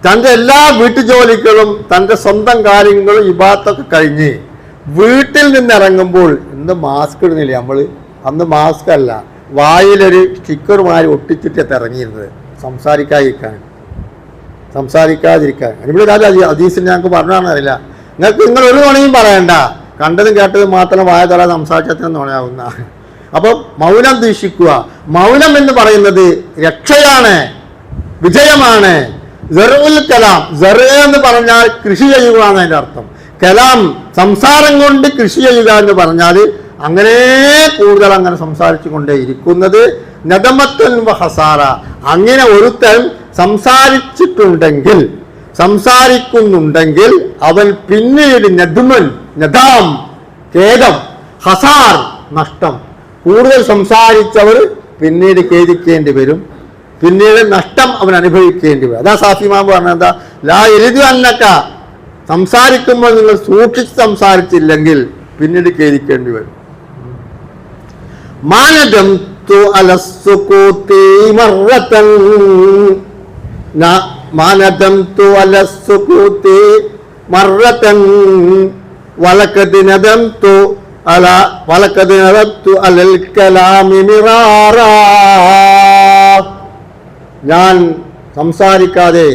[SPEAKER 1] തൻ്റെ എല്ലാ വീട്ടുജോലികളും തൻ്റെ സ്വന്തം കാര്യങ്ങളും ഇബാദത്തൊക്കെ കഴിഞ്ഞ് വീട്ടിൽ നിന്നിറങ്ങുമ്പോൾ ഇന്ന് മാസ്ക് ഇടുന്നില്ലേ നമ്മൾ? അന്ന് മാസ്ക് അല്ല, വായിലൊരു സ്റ്റിക്കറുമാരി ഒട്ടിച്ചിട്ട് ഇറങ്ങിയിരുന്നത് സംസാരിക്കാതിരിക്കാൻ. ഇവിടെ ഹദീസിൽ ഞങ്ങൾക്ക് പറഞ്ഞാണെന്നറിയില്ല. നിങ്ങൾ ഒരു നുണയും പറയണ്ട, കണ്ടതും കേട്ടതും മാത്രം വായ തല സംസാരിച്ചതിന് നുണയാവുന്ന. അപ്പം മൗനം ദീക്ഷിക്കുക. മൗനം എന്ന് പറയുന്നത് രക്ഷയാണ്, വിജയമാണ്. സറുൽ കലാം, സറ് എന്ന് പറഞ്ഞാൽ കൃഷി ചെയ്യുക എന്നതിൻ്റെ അർത്ഥം. കലാം, സംസാരം കൊണ്ട് കൃഷി ചെയ്യുക എന്ന് പറഞ്ഞാൽ അങ്ങനെ കൂടുതൽ അങ്ങനെ സംസാരിച്ചു കൊണ്ടേ ഇരിക്കുന്നത്. നദമത്തുൻ വഹസാറ, അങ്ങനെ ഒരുത്തൻ സംസാരിക്കുന്നുണ്ടെങ്കിൽ അവൻ പിന്നീട് നദ്മൻ, നദാം, ഖേദം, ഹസാർ, നഷ്ടം. കൂടുതൽ സംസാരിച്ചവർ പിന്നീട് ഖേദിക്കേണ്ടി വരും, പിന്നീട് നഷ്ടം അവൻ അനുഭവിക്കേണ്ടി വരും. അതാ സാഫിമാൻ പറഞ്ഞത് എന്താ? ലാ എഴുതു അന്നക്ക, സംസാരിക്കുമ്പോൾ നിങ്ങൾ സൂക്ഷിച്ച് സംസാരിച്ചില്ലെങ്കിൽ പിന്നീട് ഖേദിക്കേണ്ടി വരും. മാനദംതു അലസ്സുകൂതി മറതൻ, മാനദംതു അലസ്സുകൂതി മറതൻ വലഖദ് നദംതു അലൽ കലാമി മിറാറാ. ഞാൻ സംസാരിക്കാതെ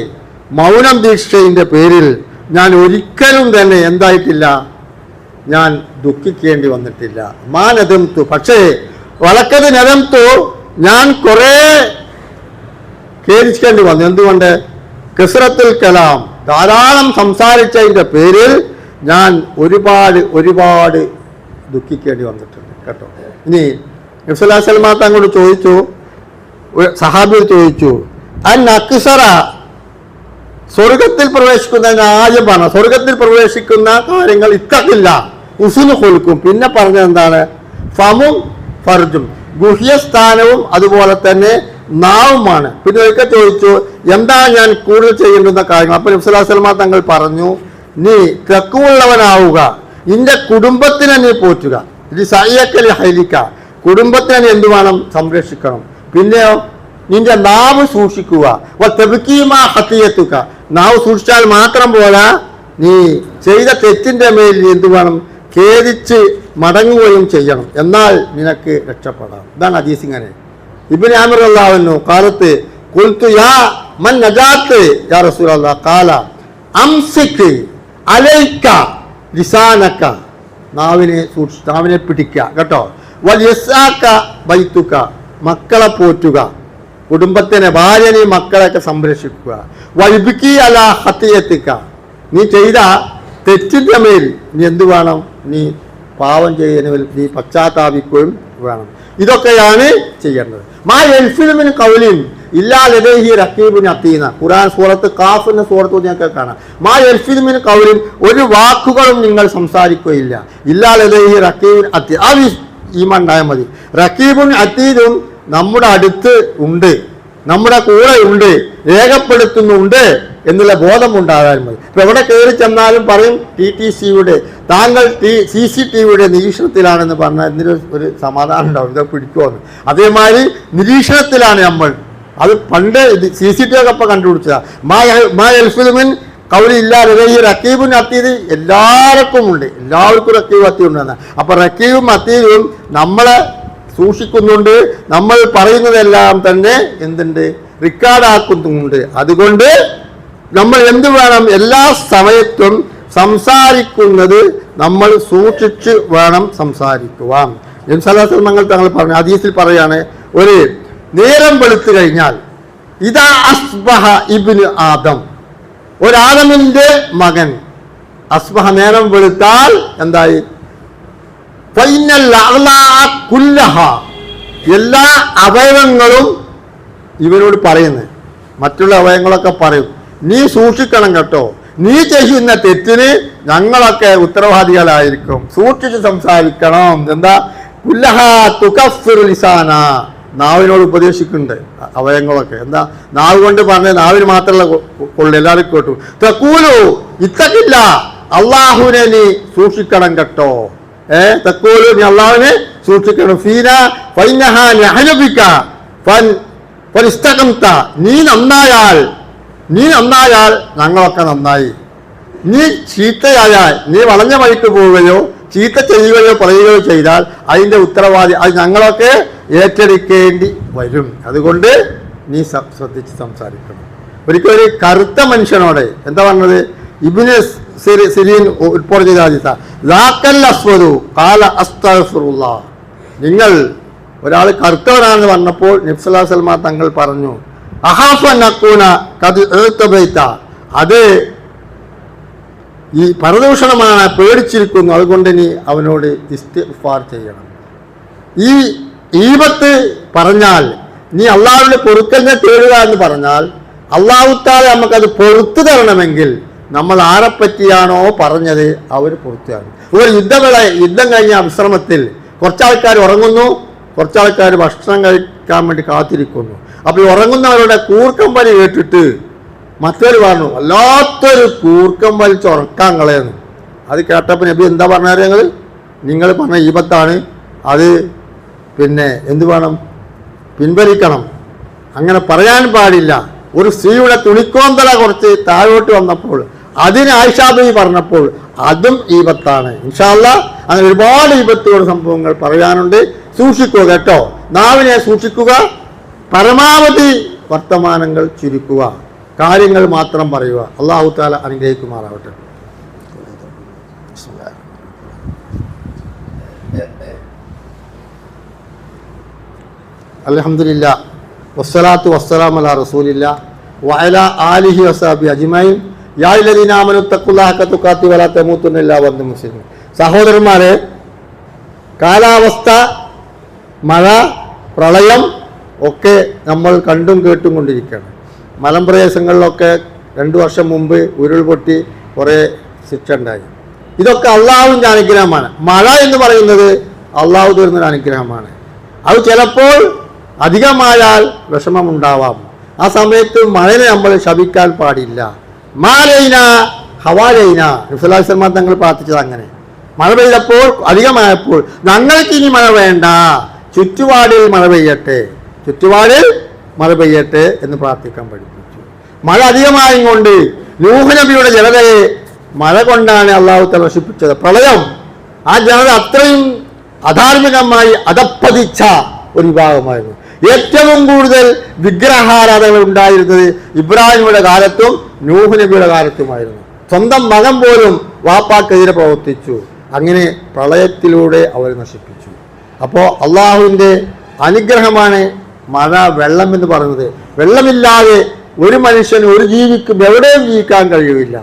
[SPEAKER 1] മൗനം ദീക്ഷയുടെ പേരിൽ ഞാൻ ഒരിക്കലും തന്നെ എന്തായിട്ടില്ല, ഞാൻ ദുഃഖിക്കേണ്ടി വന്നിട്ടില്ല. മാനദംതു, പക്ഷേ വലക്കത് നദംതു, ഞാൻ കുറേ ഖേദിക്കേണ്ടി വന്നു. എന്തുകൊണ്ട്? കസ്റത്തുൽ കലാം, ധാരാളം സംസാരിച്ചതിൻ്റെ പേരിൽ ഞാൻ ഒരുപാട് ദുഃഖിക്കേണ്ടി വന്നിട്ടുണ്ട് കേട്ടോ. ഇനി നബി സല്ലല്ലാഹു അലൈഹി വസല്ലം തങ്ങളോട് ചോദിച്ചു, സഹാബിയോട് ചോദിച്ചു, അക്സറ, സ്വർഗത്തിൽ പ്രവേശിക്കുന്നതിന് ആദ്യം പറഞ്ഞ സ്വർഗത്തിൽ പ്രവേശിക്കുന്ന കാര്യങ്ങൾ ഇത്തക്കില്ല, ഉസുന് കൊൽക്കും. പിന്നെ പറഞ്ഞത് എന്താണ്? ഫമും ഫർജും, ഗുഹ്യസ്ഥാനവും അതുപോലെ തന്നെ നാവുമാണ്. പിന്നെ ഒരിക്കൽ ചോദിച്ചു, എന്താ ഞാൻ കൂടുതൽ ചെയ്യേണ്ടുന്ന കാര്യങ്ങൾ? അപ്പോൾ നബി സല്ലല്ലാഹു അലൈഹി വസല്ലം തങ്ങൾ പറഞ്ഞു, നീ തെക്കുള്ളവനാവുക, നിന്റെ കുടുംബത്തിനെ നീ പോറ്റുക. ഇത് സയ്യക്കലി ഹൈലിക്ക, കുടുംബത്തിനെ നീ എന്ത് വേണം? സംരക്ഷിക്കണം. പിന്നെയോ നിന്റെ നാവ് സൂക്ഷിക്കുക. ഹത്തിയത്തുക, നാവ് സൂക്ഷിച്ചാൽ മാത്രം പോരാ, നീ ചെയ്ത തെറ്റിന്റെ മേൽ എന്ത് വേണം? ഖേദിച്ച് മടങ്ങുകയും ചെയ്യണം, എന്നാൽ നിനക്ക് രക്ഷപ്പെടാം. ഇതാണ് ഹദീസ്. ഇങ്ങനെ ഇബ്നു ആമിർ റളിയല്ലാഹു അൻഹു കാലത്ത് ഖുൽതു യാ മൻ നജാത്ത് യാ റസൂലല്ലാഹ് ഖാല അംസിക് അലൈക ലിസാനക, നാവിനെ പിടിക്കുക കേട്ടോ. വൽയസാക ബൈതുക, മക്കളെ പോറ്റുക, കുടുംബത്തിനെ, ഭാര്യനെ, മക്കളെയൊക്കെ സംരക്ഷിക്കുക. വൽബിക്കി അലാ ഹത്തിയത്തിക, നീ ചെയ്ത തെറ്റിന്റെ മേൽ നീ എന്ത് വേണം? നീ പാവം ചെയ്യുന്നതിൽ നീ പശ്ചാത്താപിക്കുകയും വേണം. ഇതൊക്കെയാണ് ചെയ്യേണ്ടത്. മാ യൽഫിദു മിൻ ഖൗലിൻ ഇല്ലാ ലദൈഹി റഖീബുൻ അതീന, ഖുർആൻ സൂറത്ത് ഖാഫ് എന്ന സൂറത്ത് ഞങ്ങൾക്ക് കാണാം. മാ യൽഫിദു മിൻ ഖൗലിൻ, ഒരു വാക്കുകളും നിങ്ങൾ സംസാരിക്കുകയില്ല, ഇല്ലാ ലദൈഹി റഖീബുൻ അതീദ്. ആ ഈമാൻ ഉണ്ടായാൽ മതി. റഖീബുൻ അതീദും നമ്മുടെ അടുത്ത് ഉണ്ട്, നമ്മുടെ കൂടെ ഉണ്ട്, രേഖപ്പെടുത്തുന്നുണ്ട് എന്നുള്ള ബോധമുണ്ടാകാൻ മതി. ഇപ്പൊ എവിടെ കയറി ചെന്നാലും പറയും TTCയുടെ, താങ്കൾ CCTVയുടെ നിരീക്ഷണത്തിലാണെന്ന് പറഞ്ഞാൽ ഇതിന് ഒരു സമാധാനം ഉണ്ടാവും, ഇതൊക്കെ പിടിക്കുമെന്ന്. അതേമാതിരി നിരീക്ഷണത്തിലാണ് നമ്മൾ. അത് പണ്ട് CCTV ഒക്കെ ഇപ്പം കണ്ടുപിടിച്ചതാ. മാ യൽഫിദു മിൻ കൗലില്ല ഈ റക്കീബും അത്തീദ് എല്ലാവർക്കും ഉണ്ട്, എല്ലാവർക്കും റക്കീബും അത്തീദ് ഉണ്ടെന്ന്. അപ്പൊ റക്കീബും അത്തീദും നമ്മളെ സൂക്ഷിക്കുന്നുണ്ട്, നമ്മൾ പറയുന്നതെല്ലാം തന്നെ എന്തുണ്ട്, റെക്കോർഡാക്കുന്നുണ്ട്. അതുകൊണ്ട് നമ്മൾ എന്ത് വേണം, എല്ലാ സമയത്തും സംസാരിക്കുന്നത് നമ്മൾ സൂക്ഷിച്ച് വേണം സംസാരിക്കുവാൻ. ഞങ്ങൾ തങ്ങൾ പറഞ്ഞു, ഹദീസിൽ പറയാണ്, ഒരു നേരം വെളുത്തു കഴിഞ്ഞാൽ ഇതാ അസ്ബഹ ഇബ്നു ആദം, ഒരാദമിന്റെ മകൻ അസ്ബഹ നേരം വെളുത്താൽ എന്തായി, എല്ലാ അവയവങ്ങളും ഇവനോട് പറയുന്നത്, മറ്റുള്ള അവയവങ്ങളൊക്കെ പറയും, നീ സൂക്ഷിക്കണം കേട്ടോ, നീ ചെയ്യുന്ന തെറ്റിന് ഞങ്ങളൊക്കെ ഉത്തരവാദികളായിരിക്കും, സൂക്ഷിച്ച് സംസാരിക്കണം. എന്താ, കുല്ലഹ തുകഫിറു ലിസാന, നാവിനോട് ഉപദേശിക്കുന്നുണ്ട് അവയവങ്ങളൊക്കെ. എന്താ, നാവ് കൊണ്ട് പറഞ്ഞ നാവിന് മാത്രമല്ല കൊള്ളു, എല്ലാവർക്കും കേട്ടു. തഖൂലു ഇത്തഖില്ല, അള്ളാഹുവിനെ നീ സൂക്ഷിക്കണം കേട്ടോ. തഖൂലു, നീ അള്ളാഹുവിനെ സൂക്ഷിക്കണം. ഫീന ഫൈനഹ നഹ്ലുബിക ഫനിസ്തഖംത, നീ നന്നായാൽ ഞങ്ങളൊക്കെ നന്നായി. നീ ചീത്തയായാൽ, നീ വളഞ്ഞ വഴിക്ക് പോവുകയോ ചീത്ത ചെയ്യുകയോ പറയുകയോ ചെയ്താൽ അതിൻ്റെ ഉത്തരവാദി അത് ഞങ്ങളൊക്കെ ഏറ്റെടുക്കേണ്ടി വരും. അതുകൊണ്ട് നീ ശ്രദ്ധിച്ച് സംസാരിക്കണം. ഒരിക്കലും ഒരു കറുത്ത മനുഷ്യനോട് എന്താ പറഞ്ഞത്, ഇബ്നു സിരീൻ റിപ്പോർട്ട് ചെയ്ത ഹദീസാ, ലാക്കൽ അസ്വദു ഖാല അസ്തഗ്ഫിറുല്ലാഹ്. നിങ്ങൾ ഒരാൾ കറുത്തവനാണെന്ന് പറഞ്ഞപ്പോൾ നബി സല്ലല്ലാഹു അലൈഹി വസല്ലം തങ്ങൾ പറഞ്ഞു, അഹാഫു അൻ അകൂന ഖദ് ഉതബൈത, അത് ഈ പരദൂഷണമാണ്, പേടിച്ചിരിക്കുന്നു, അതുകൊണ്ട് നീ അവനോട് ഇസ്തിഗ്ഫാർ ചെയ്യണം. ഈ ഈബത്ത് പറഞ്ഞാൽ, നീ അള്ളാഹുവിന്റെ പൊറുക്കലിനെ തേടുക എന്ന് പറഞ്ഞാൽ, അള്ളാഹു തആല നമുക്കത് പൊറുത്തു തരണമെങ്കിൽ നമ്മൾ ആരെപ്പറ്റിയാണോ പറഞ്ഞത് അവർ പൊറുത്തു തരണം. ഒരു യുദ്ധം കഴിഞ്ഞ വിശ്രമത്തിൽ കുറച്ചാൾക്കാർ ഉറങ്ങുന്നു, കുറച്ചാൾക്കാർ ഭക്ഷണം കഴിക്കാൻ വേണ്ടി കാത്തിരിക്കുന്നു. അപ്പോൾ ഈ ഉറങ്ങുന്നവരുടെ കൂർക്കം വലി കേട്ടിട്ട് മറ്റൊരു പറഞ്ഞു, വല്ലാത്തൊരു കൂർക്കം വലിച്ച് ഉറക്കാൻ കളയുന്നു. അത് കേട്ടപ്പോൾ നബി എന്താ പറഞ്ഞാൽ, നിങ്ങൾ പറഞ്ഞ ഈബത്താണ്, അത് പിന്നെ എന്ത് വേണം, പിൻവലിക്കണം, അങ്ങനെ പറയാൻ പാടില്ല. ഒരു സ്ത്രീയുടെ തുണിക്കോന്തല കുറച്ച് താഴോട്ട് വന്നപ്പോൾ അതിന് ആയിഷാ ബീവി പറഞ്ഞപ്പോൾ അതും ഈബത്താണ്. ഇൻഷാ അല്ലാഹ് അങ്ങനെ ഒരുപാട് ഈബത്തുകളുടെ സംഭവങ്ങൾ പറയാനുണ്ട്. സൂക്ഷിക്കുക കേട്ടോ, നാവിനെ സൂക്ഷിക്കുക, പരമാവധി വർത്തമാനങ്ങൾ ചുരുക്കുക, കാര്യങ്ങൾ മാത്രം പറയുക. അല്ലാഹു തആല അനുഗ്രഹിക്കുമാറാവട്ടെ. അൽഹംദുലില്ലാഹ് വസ്സലാത്തു വസ്സലാമു അലാ റസൂലില്ലാഹ് വഅലാ ആലിഹി വസഹബിഹി അജ്മഈൻ. യാ അയ്യുഹല്ലദീന ആമനൂ തഖുല്ലാഹ ഹഖ തുഖാതിഹി വലാ തമൂതുന്ന ഇല്ലാ വഅൻതും മുസ്ലിമൂൻ. സഹോദരന്മാരെ, കാലാവസ്ഥ, മഴ, പ്രളയം ഒക്കെ നമ്മൾ കണ്ടും കേട്ടും കൊണ്ടിരിക്കുകയാണ്. മലമ്പ്രദേശങ്ങളിലൊക്കെ 2 വർഷം മുമ്പ് ഉരുൾപൊട്ടി കുറേ ശിക്ഷ ഉണ്ടായി. ഇതൊക്കെ അള്ളാഹുവിൻ്റെ അനുഗ്രഹമാണ്. മഴ എന്ന് പറയുന്നത് അള്ളാഹു തരുന്നൊരു അനുഗ്രഹമാണ്. അത് ചിലപ്പോൾ അധികമായാൽ വിഷമമുണ്ടാവാം. ആ സമയത്ത് മഴനെ നമ്മൾ ശപിക്കാൻ പാടില്ല. മാലൈന ഹവാലൈന, നബിസല്ലല്ലാഹു തങ്ങൾ പ്രാർത്ഥിച്ചത് അങ്ങനെ. മഴ പെയ്തപ്പോൾ അധികമായപ്പോൾ ഞങ്ങൾക്ക് ഇനി മഴ വേണ്ട, ചുറ്റുപാടിൽ മഴ പെയ്യട്ടെ എന്ന് പ്രാർത്ഥിക്കാൻ പഠിപ്പിച്ചു. മഴ അധികമായും കൊണ്ട് നൂഹ് നബിയുടെ ജനതയെ മഴ കൊണ്ടാണ് അള്ളാഹു തആല നശിപ്പിച്ചത്. പ്രളയം, ആ ജനത അത്രയും അധാർമികമായി അധപ്പതിച്ച ഒരു വിഭാഗമായിരുന്നു. ഏറ്റവും കൂടുതൽ വിഗ്രഹാരാധനകൾ ഉണ്ടായിരുന്നത് ഇബ്രാഹിമിയുടെ കാലത്തും നൂഹ് നബിയുടെ കാലത്തുമായിരുന്നു. സ്വന്തം മകൻ പോലും വാപ്പാക്കെതിരെ പ്രവർത്തിച്ചു. അങ്ങനെ പ്രളയത്തിലൂടെ അവർ നശിപ്പിച്ചു. അപ്പോൾ അള്ളാഹുവിൻ്റെ അനുഗ്രഹമാണ് മഴ, വെള്ളം എന്ന് പറയുന്നത്. വെള്ളമില്ലാതെ ഒരു മനുഷ്യന്, ഒരു ജീവിക്കും എവിടെയും ജീവിക്കാൻ കഴിയില്ല.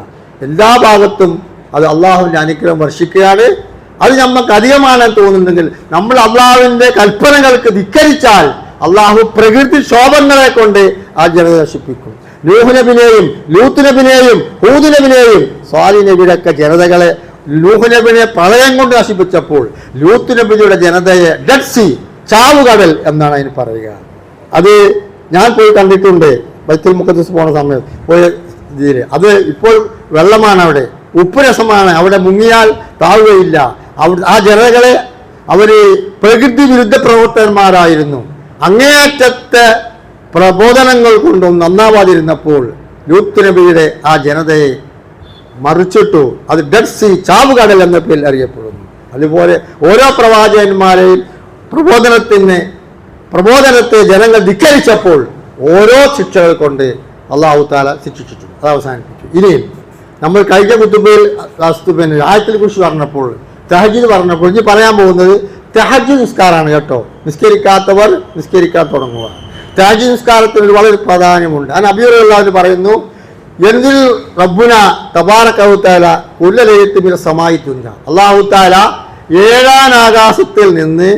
[SPEAKER 1] എല്ലാ ഭാഗത്തും അത് അള്ളാഹുവിൻ്റെ അനുഗ്രഹം വർഷിക്കുകയാണ്. അത് നമുക്ക് അധികമാണെന്ന് തോന്നുന്നുണ്ടെങ്കിൽ നമ്മൾ അള്ളാഹുവിൻ്റെ കൽപ്പനകൾക്ക് ധിക്കരിച്ചാൽ അള്ളാഹു പ്രകൃതി ശോഭങ്ങളെ കൊണ്ട് ആ ജനത നശിപ്പിക്കും. നൂഹ് നബിനെയും ലൂത്ത് നബിനെയും ഹൂദ് നബിനെയും സ്വാലിഹ് നബിയുടെ ഒക്കെ ജനതകളെ നൂഹ് നബിനെ പ്രളയം കൊണ്ട് നശിപ്പിച്ചപ്പോൾ ലൂത്ത് നബിയുടെ ജനതയെ ഡെഡ് സീ, ചാവുകടൽ എന്നാണ് അതിന് പറയുക. അത് ഞാൻ പോയി കണ്ടിട്ടുണ്ട്. ബൈത്തുൽ മുഖദ്ദസ് പോണ സമയത്ത് പോയ ഇതിൽ അത് ഇപ്പോൾ വെള്ളമാണ്, അവിടെ ഉപ്പ് രസമാണ്, അവിടെ മുങ്ങിയാൽ താഴുകയില്ല. ആ ജനതകളെ അവർ പ്രകൃതി വിരുദ്ധ പ്രവർത്തകന്മാരായിരുന്നു. അങ്ങേയറ്റത്തെ പ്രബോധനങ്ങൾ കൊണ്ടും നന്നാവാതിരുന്നപ്പോൾ ലൂത്ത് നബിയുടെ ആ ജനതയെ മറിച്ചിട്ടു. അത് ഡെഡ് സീ, ചാവുകടൽ എന്ന പേരിൽ അറിയപ്പെടുന്നു. അതുപോലെ ഓരോ പ്രവാചകന്മാരെയും പ്രബോധനത്തെ ജനങ്ങൾ ധിക്കരിച്ചപ്പോൾ ഓരോ ശിക്ഷകൾ കൊണ്ട് അള്ളാഹു താല ശിക്ഷിച്ചു. അത് അവസാനിപ്പിച്ചു. ഇനിയും നമ്മൾ കഴിഞ്ഞ കുത്തുബയിൽ ആയത്തിനെ കുറിച്ച് പറഞ്ഞപ്പോൾ, തഹജ്ജുദ് പറഞ്ഞപ്പോൾ, ഇനി പറയാൻ പോകുന്നത് തഹജ്ജുദ് നിസ്കാരമാണ് കേട്ടോ. നിസ്കരിക്കാത്തവർ നിസ്കരിക്കാൻ തുടങ്ങുക. തഹജ്ജുദ് നിസ്കാരത്തിന് വളരെ പ്രാധാന്യമുണ്ട്. അത് നബി റളിയല്ലാഹു പറയുന്നു, എന്തിൽ റബ്ബുന തബാറക വ തആല കുല്ല ലൈലത്തിൻ മിന സമാഇ ദുനിയ, അല്ലാഹു തആല 7ാം ആകാശത്തിൽ നിന്ന്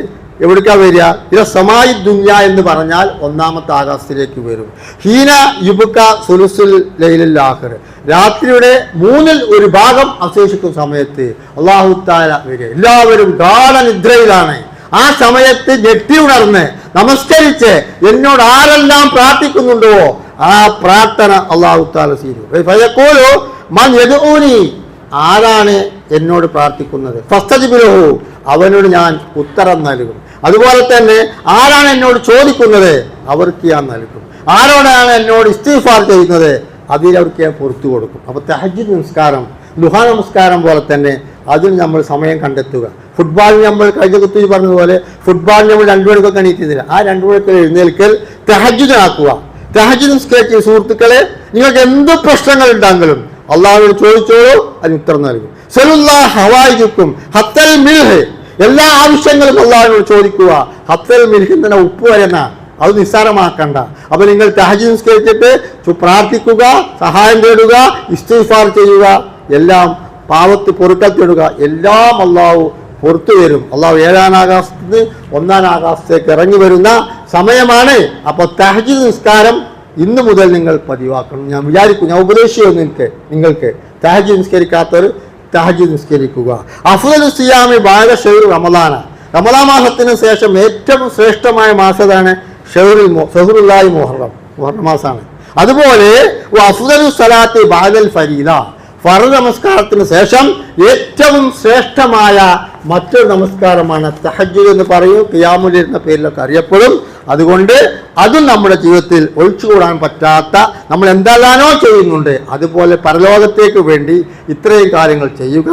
[SPEAKER 1] എവിടേക്കാ വരിക? ഇത സമായി ദുനിയ എന്ന് പറഞ്ഞാൽ 1ാമത്തെ ആകാശത്തിലേക്ക് വരും. ഹീന യുബ്ക സുലുസുൽ ലൈലിൽ ആഖിർ, രാത്രിയുടെ 1/3 ഭാഗം അവശേഷിക്കുന്ന സമയത്ത് അല്ലാഹു തആല വരിക. എല്ലാവരും ഗാഢനിദ്രയിലാണ്. ആ സമയത്ത് ഞെട്ടി ഉണർന്ന് നമസ്കരിച്ച് എന്നോട് ആരെല്ലാം പ്രാർത്ഥിക്കുന്നുണ്ടോ ആ പ്രാർത്ഥന അല്ലാഹു തആല സ്വീകരിക്കും. മൻ യദ്ഊനി, ആരാണ് എന്നോട് പ്രാർത്ഥിക്കുന്നത്? ഫസ്തജിബ് ലഹു, അവനോട് ഞാൻ ഉത്തരം നൽകും. അതുപോലെ തന്നെ ആരാണ് എന്നോട് ചോദിക്കുന്നത്? അവർക്ക് ഞാൻ നൽകും. ആരോടാണ് എന്നോട് ഇസ്തിഗ്ഫാർ ചെയ്യുന്നത്? അതിലവർക്ക് ഞാൻ പുറത്തു കൊടുക്കും. അപ്പോൾ തഹജ്ജുദ് നമസ്കാരം ദുഹാ നമസ്കാരം പോലെ തന്നെ അതിന് നമ്മൾ സമയം കണ്ടെത്തുക. ഫുട്ബോളിന് നമ്മൾ കഴിഞ്ഞ കുത്തി പറഞ്ഞതുപോലെ ഫുട്ബോളിന് നമ്മൾ 2 മണിക്കൊക്കെ എണീറ്റുന്നില്ല. ആ 2 മണിക്ക് എഴുന്നേൽക്കൽ തഹജ്ജുദിനാക്കുക. തഹജ്ജുദ് നിസ്കരിച്ച സുഹൃത്തുക്കളെ, നിങ്ങൾക്ക് എന്ത് പ്രശ്നങ്ങൾ ഉണ്ടെങ്കിലും അള്ളാഹുവിനോട് ചോദിച്ചോളൂ, അതിന് ഉത്തരം നൽകും. സലുല്ലാഹ് ഹവായിജുക്കും ഹത്തൽ മിൽഹ്, എല്ലാ ആവശ്യങ്ങളും അള്ളാഹുവിനോട് ചോദിക്കുക. ഹത്തൽ മിൽഹ് തന്നെ ഉപ്പ് വരുന്ന, അത് നിസ്സാരമാക്കണ്ട. അപ്പൊ നിങ്ങൾ തഹജ്ജുദ് നിസ്കരിച്ചിട്ട് പ്രാർത്ഥിക്കുക, സഹായം തേടുക, ഇസ്തിഗ്ഫാർ ചെയ്യുക, എല്ലാം പാവത്ത് പൊറുക്കൽ തേടുക, എല്ലാം അള്ളാഹു പുറത്തു വരും. അള്ളാഹു 7ാം ആകാശത്ത് നിന്ന് 1ാം ആകാശത്തേക്ക് ഇറങ്ങി വരുന്ന സമയമാണ്. അപ്പൊ തഹജ്ജുദ് നിസ്കാരം ഇന്ന് മുതൽ നിങ്ങൾ പതിവാക്കണം. ഞാൻ വിചാരിക്കും, ഞാൻ ഉപദേശിക്കുന്നു നിങ്ങൾക്ക് തഹജ്ജുദ് നിസ്കരിക്കാത്തവർ തഹജ്ജുദ് നിസ്കരിക്കുക. അഫ്ളലു സിയാമി ബഅദ ശഹ്രി റമളാന, റമളാൻ മാസത്തിന് ശേഷം ഏറ്റവും ശ്രേഷ്ഠമായ മാസമാണ് ഷഹ്റുല്ലാഹി മുഹറം മാസമാണ്. അതുപോലെ അഫ്ളലു സ്വലാത്തി ബഅദൽ ഫരീദ, ഫർദ് നമസ്കാരത്തിന് ശേഷം ഏറ്റവും ശ്രേഷ്ഠമായ മറ്റൊരു നമസ്കാരമാണ് തഹജ്ജുദ് എന്ന് പറയും. ഖിയാമുൽ ലൈൽ എന്ന പേരിലൊക്കെ അറിയപ്പെടും. അതുകൊണ്ട് അതും നമ്മുടെ ജീവിതത്തിൽ ഒഴിച്ചുകൂടാൻ പറ്റാത്ത, നമ്മൾ എന്തെല്ലാനോ ചെയ്യുന്നുണ്ട്, അതുപോലെ പരലോകത്തേക്ക് വേണ്ടി ഇത്രയും കാര്യങ്ങൾ ചെയ്യുക.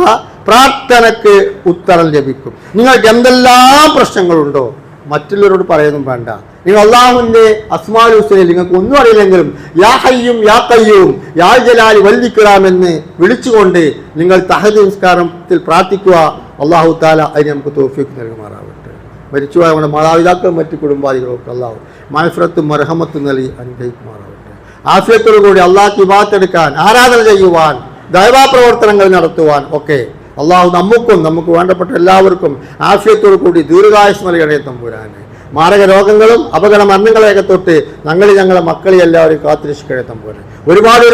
[SPEAKER 1] പ്രാർത്ഥനയ്ക്ക് ഉത്തരം ലഭിക്കും. നിങ്ങൾക്ക് എന്തെല്ലാം പ്രശ്നങ്ങളുണ്ടോ മറ്റുള്ളവരോട് പറയുന്നു വേണ്ട. നിങ്ങൾ അള്ളാഹുവിന്റെ അസ്മാഉൽ ഹുസ്നയിൽ നിങ്ങൾക്ക് ഒന്നും അറിയില്ലെങ്കിലും യാ ഹയ്യും യാ ഖയ്യൂം യാ ജലാലി വൽ ഇക്റാം എന്ന് വിളിച്ചുകൊണ്ട് നിങ്ങൾ തഹജ്ജുദ് നിസ്കാരത്തിൽ പ്രാർത്ഥിക്കുക. അല്ലാഹു തആല അതിന് നമുക്ക് തൗഫീഖ് നൽകുമാറാവട്ടെ. മരിച്ചുപോയ നമ്മുടെ മാതാപിതാക്കളും മറ്റു കുടുംബാദികളൊക്കെ അള്ളാഹു മഗ്ഫിറത്തും മർഹമത്തും നൽകി അനുഗ്രഹിക്കുമാറാവട്ടെ. ആഫിയത്തോടുകൂടി അള്ളാഹ്ക്ക് ഇബാദത്ത് എടുക്കാൻ, ആരാധന ചെയ്യുവാൻ, ദൈവാ പ്രവർത്തനങ്ങൾ നടത്തുവാൻ ഒക്കെ അള്ളാഹു നമുക്കും നമുക്ക് വേണ്ടപ്പെട്ട എല്ലാവർക്കും ആഫിയത്തോടു കൂടി ദീർഘായുസ്സ് നൽകണേ തമ്പുരാനെ. മാരക രോഗങ്ങളും അപകട മരണങ്ങളെയൊക്കെ തൊട്ട് ഞങ്ങളെ മക്കളെ എല്ലാവരും കാത്തിരക്ഷിക്കണേ തമ്പുരാനെ. ഒരുപാട്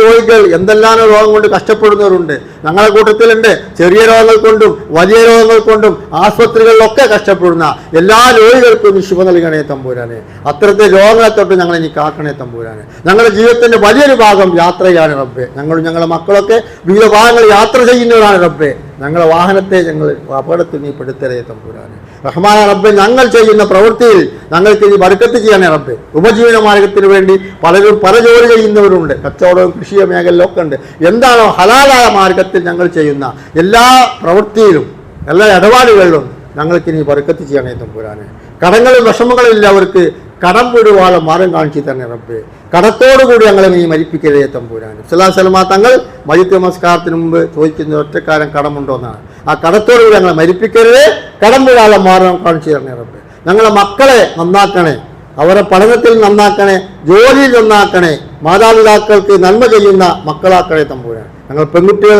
[SPEAKER 1] രോഗികൾ എന്തെല്ലാം രോഗം കൊണ്ട് കഷ്ടപ്പെടുന്നവരുണ്ട്. ഞങ്ങളുടെ കൂട്ടത്തിലുണ്ട്. ചെറിയ രോഗങ്ങൾ കൊണ്ടും വലിയ രോഗങ്ങൾ കൊണ്ടും ആശുപത്രികളിലൊക്കെ കഷ്ടപ്പെടുന്ന എല്ലാ രോഗികൾക്കും ശുഭ നൽകണേ തമ്പുരാനെ. അത്തരത്തെ രോഗങ്ങളെ തൊട്ട് ഞങ്ങളെ ഇനി കാക്കണേ തമ്പുരാനെ. ഞങ്ങളുടെ ജീവിതത്തിന്റെ വലിയൊരു ഭാഗം യാത്രയാണ് റബ്ബേ. ഞങ്ങളുടെ മക്കളൊക്കെ വിവിധ ഭാഗങ്ങൾ യാത്ര ചെയ്യുന്നവരാണ് റബ്ബേ. ഞങ്ങളുടെ വാഹനത്തെ ഞങ്ങൾ അപകടത്തിൽ നീ പെടുത്തരേ തമ്പുരാനെ. റഹ്മാന റബ്ബേ, ഞങ്ങൾ ചെയ്യുന്ന പ്രവൃത്തിയിൽ ഞങ്ങൾക്ക് ഇനി ബർക്കത്ത് ചെയ്യാനേ റബ്ബേ. ഉപജീവന മാർഗത്തിന് വേണ്ടി പലരും പല ജോലി ചെയ്യുന്നവരുണ്ട്. കച്ചവടവും കൃഷിയ മേഖലയിലൊക്കെ ഉണ്ട്. എന്താണോ ഹലാലായ മാർഗത്തിൽ ഞങ്ങൾ ചെയ്യുന്ന എല്ലാ പ്രവൃത്തിയിലും എല്ലാ ഇടപാടുകളിലും ഞങ്ങൾക്ക് ഇനി ബർക്കത്ത് ചെയ്യണേ തമ്പുരാനെ. കടങ്ങളും വിഷമങ്ങളും ഇല്ലവർക്ക് കടം വിടുവാനുള്ള മാർഗം കാണിച്ചു തന്നെ റബ്ബേ. കടത്തോടുകൂടി ഞങ്ങളെ നീ മരിപ്പിക്കരുതേ തമ്പുരാനെ. സ്വല്ലല്ലാഹു അലൈഹി വസല്ലം തങ്ങൾ മയ്യിത്ത് നമസ്കാരത്തിന് മുമ്പ് ചോദിക്കുന്ന ഒറ്റക്കാരൻ കടമുണ്ടോ എന്നാണ്. ആ കടത്തോടുകൂടി ഞങ്ങളെ മരിപ്പിക്കരുതേ, കടം വിടാനുള്ള മാർഗം കാണിച്ചു തരണേ റബ്ബേ. ഞങ്ങളെ മക്കളെ നന്നാക്കണേ, അവരെ പഠനത്തിൽ നന്നാക്കണേ, ജോലിയിൽ നന്നാക്കണേ, മാതാപിതാക്കൾക്ക് നന്മ ചെയ്യുന്ന മക്കളാക്കണേ തമ്പുരാനെ. ഞങ്ങൾ പെൺകുട്ടികൾ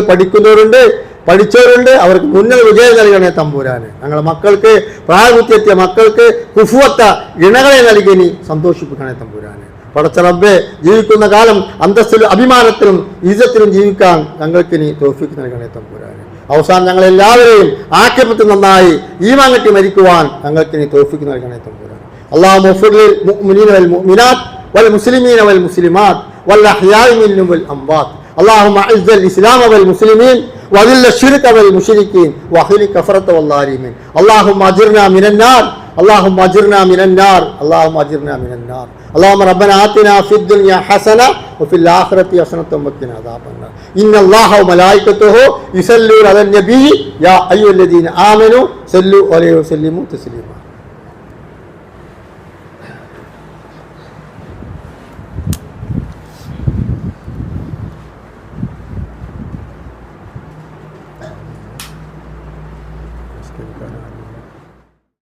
[SPEAKER 1] പഠിച്ചവരുണ്ട്, അവർക്ക് മുന്നിൽ വിജയം നൽകണേ തമ്പുരാനെ. ഞങ്ങളുടെ മക്കൾക്ക് പ്രായപൂർത്തിയെത്തിയ മക്കൾക്ക് കുഫുവത്ത ഇണകളെ നൽകി നീ സന്തോഷിപ്പിക്കണേ തമ്പുരാനെ. പടച്ച റബ്ബേ, ജീവിക്കുന്ന കാലം അന്തസ്സിലും അഭിമാനത്തിലും ഇജ്ജത്തിലും ജീവിക്കാൻ ഞങ്ങൾക്ക് നീ തൗഫീഖ് നൽകണേ തമ്പുരാനെ. അവസാനം ഞങ്ങളെല്ലാവരെയും ആക്കിയപ്പത്ത് നന്നായി ഈമാൻ കെട്ടി മരിക്കുവാൻ ഞങ്ങൾക്ക് നീ തൗഫീഖ് നൽകണേ തമ്പുരാനെ. അല്ലാഹുമ്മ ഗ്ഫിർ ലിൽ മുഅ്മിനീന വൽ മുഅ്മിനാത്ത് വൽ മുസ്ലിമീന വൽ മുസ്ലിമാത്ത് വൽ അഹ്യാഇ മിൻഹും വൽ അംവാത്ത്. اللهم اعز الاسلام والمسلمين واذل الشرك والمشركين واهلك كفرة والظالمين. اللهم اجرنا من النار اللهم اجرنا من النار اللهم اجرنا من النار اللهم ربنا آتنا في الدنيا حسنة وفي الآخرة حسنة وقنا عذاب النار إن الله وملائكته يصلون على النبي يا أيها الذين آمنوا صلوا عليه وسلموا تسليما. Gracias.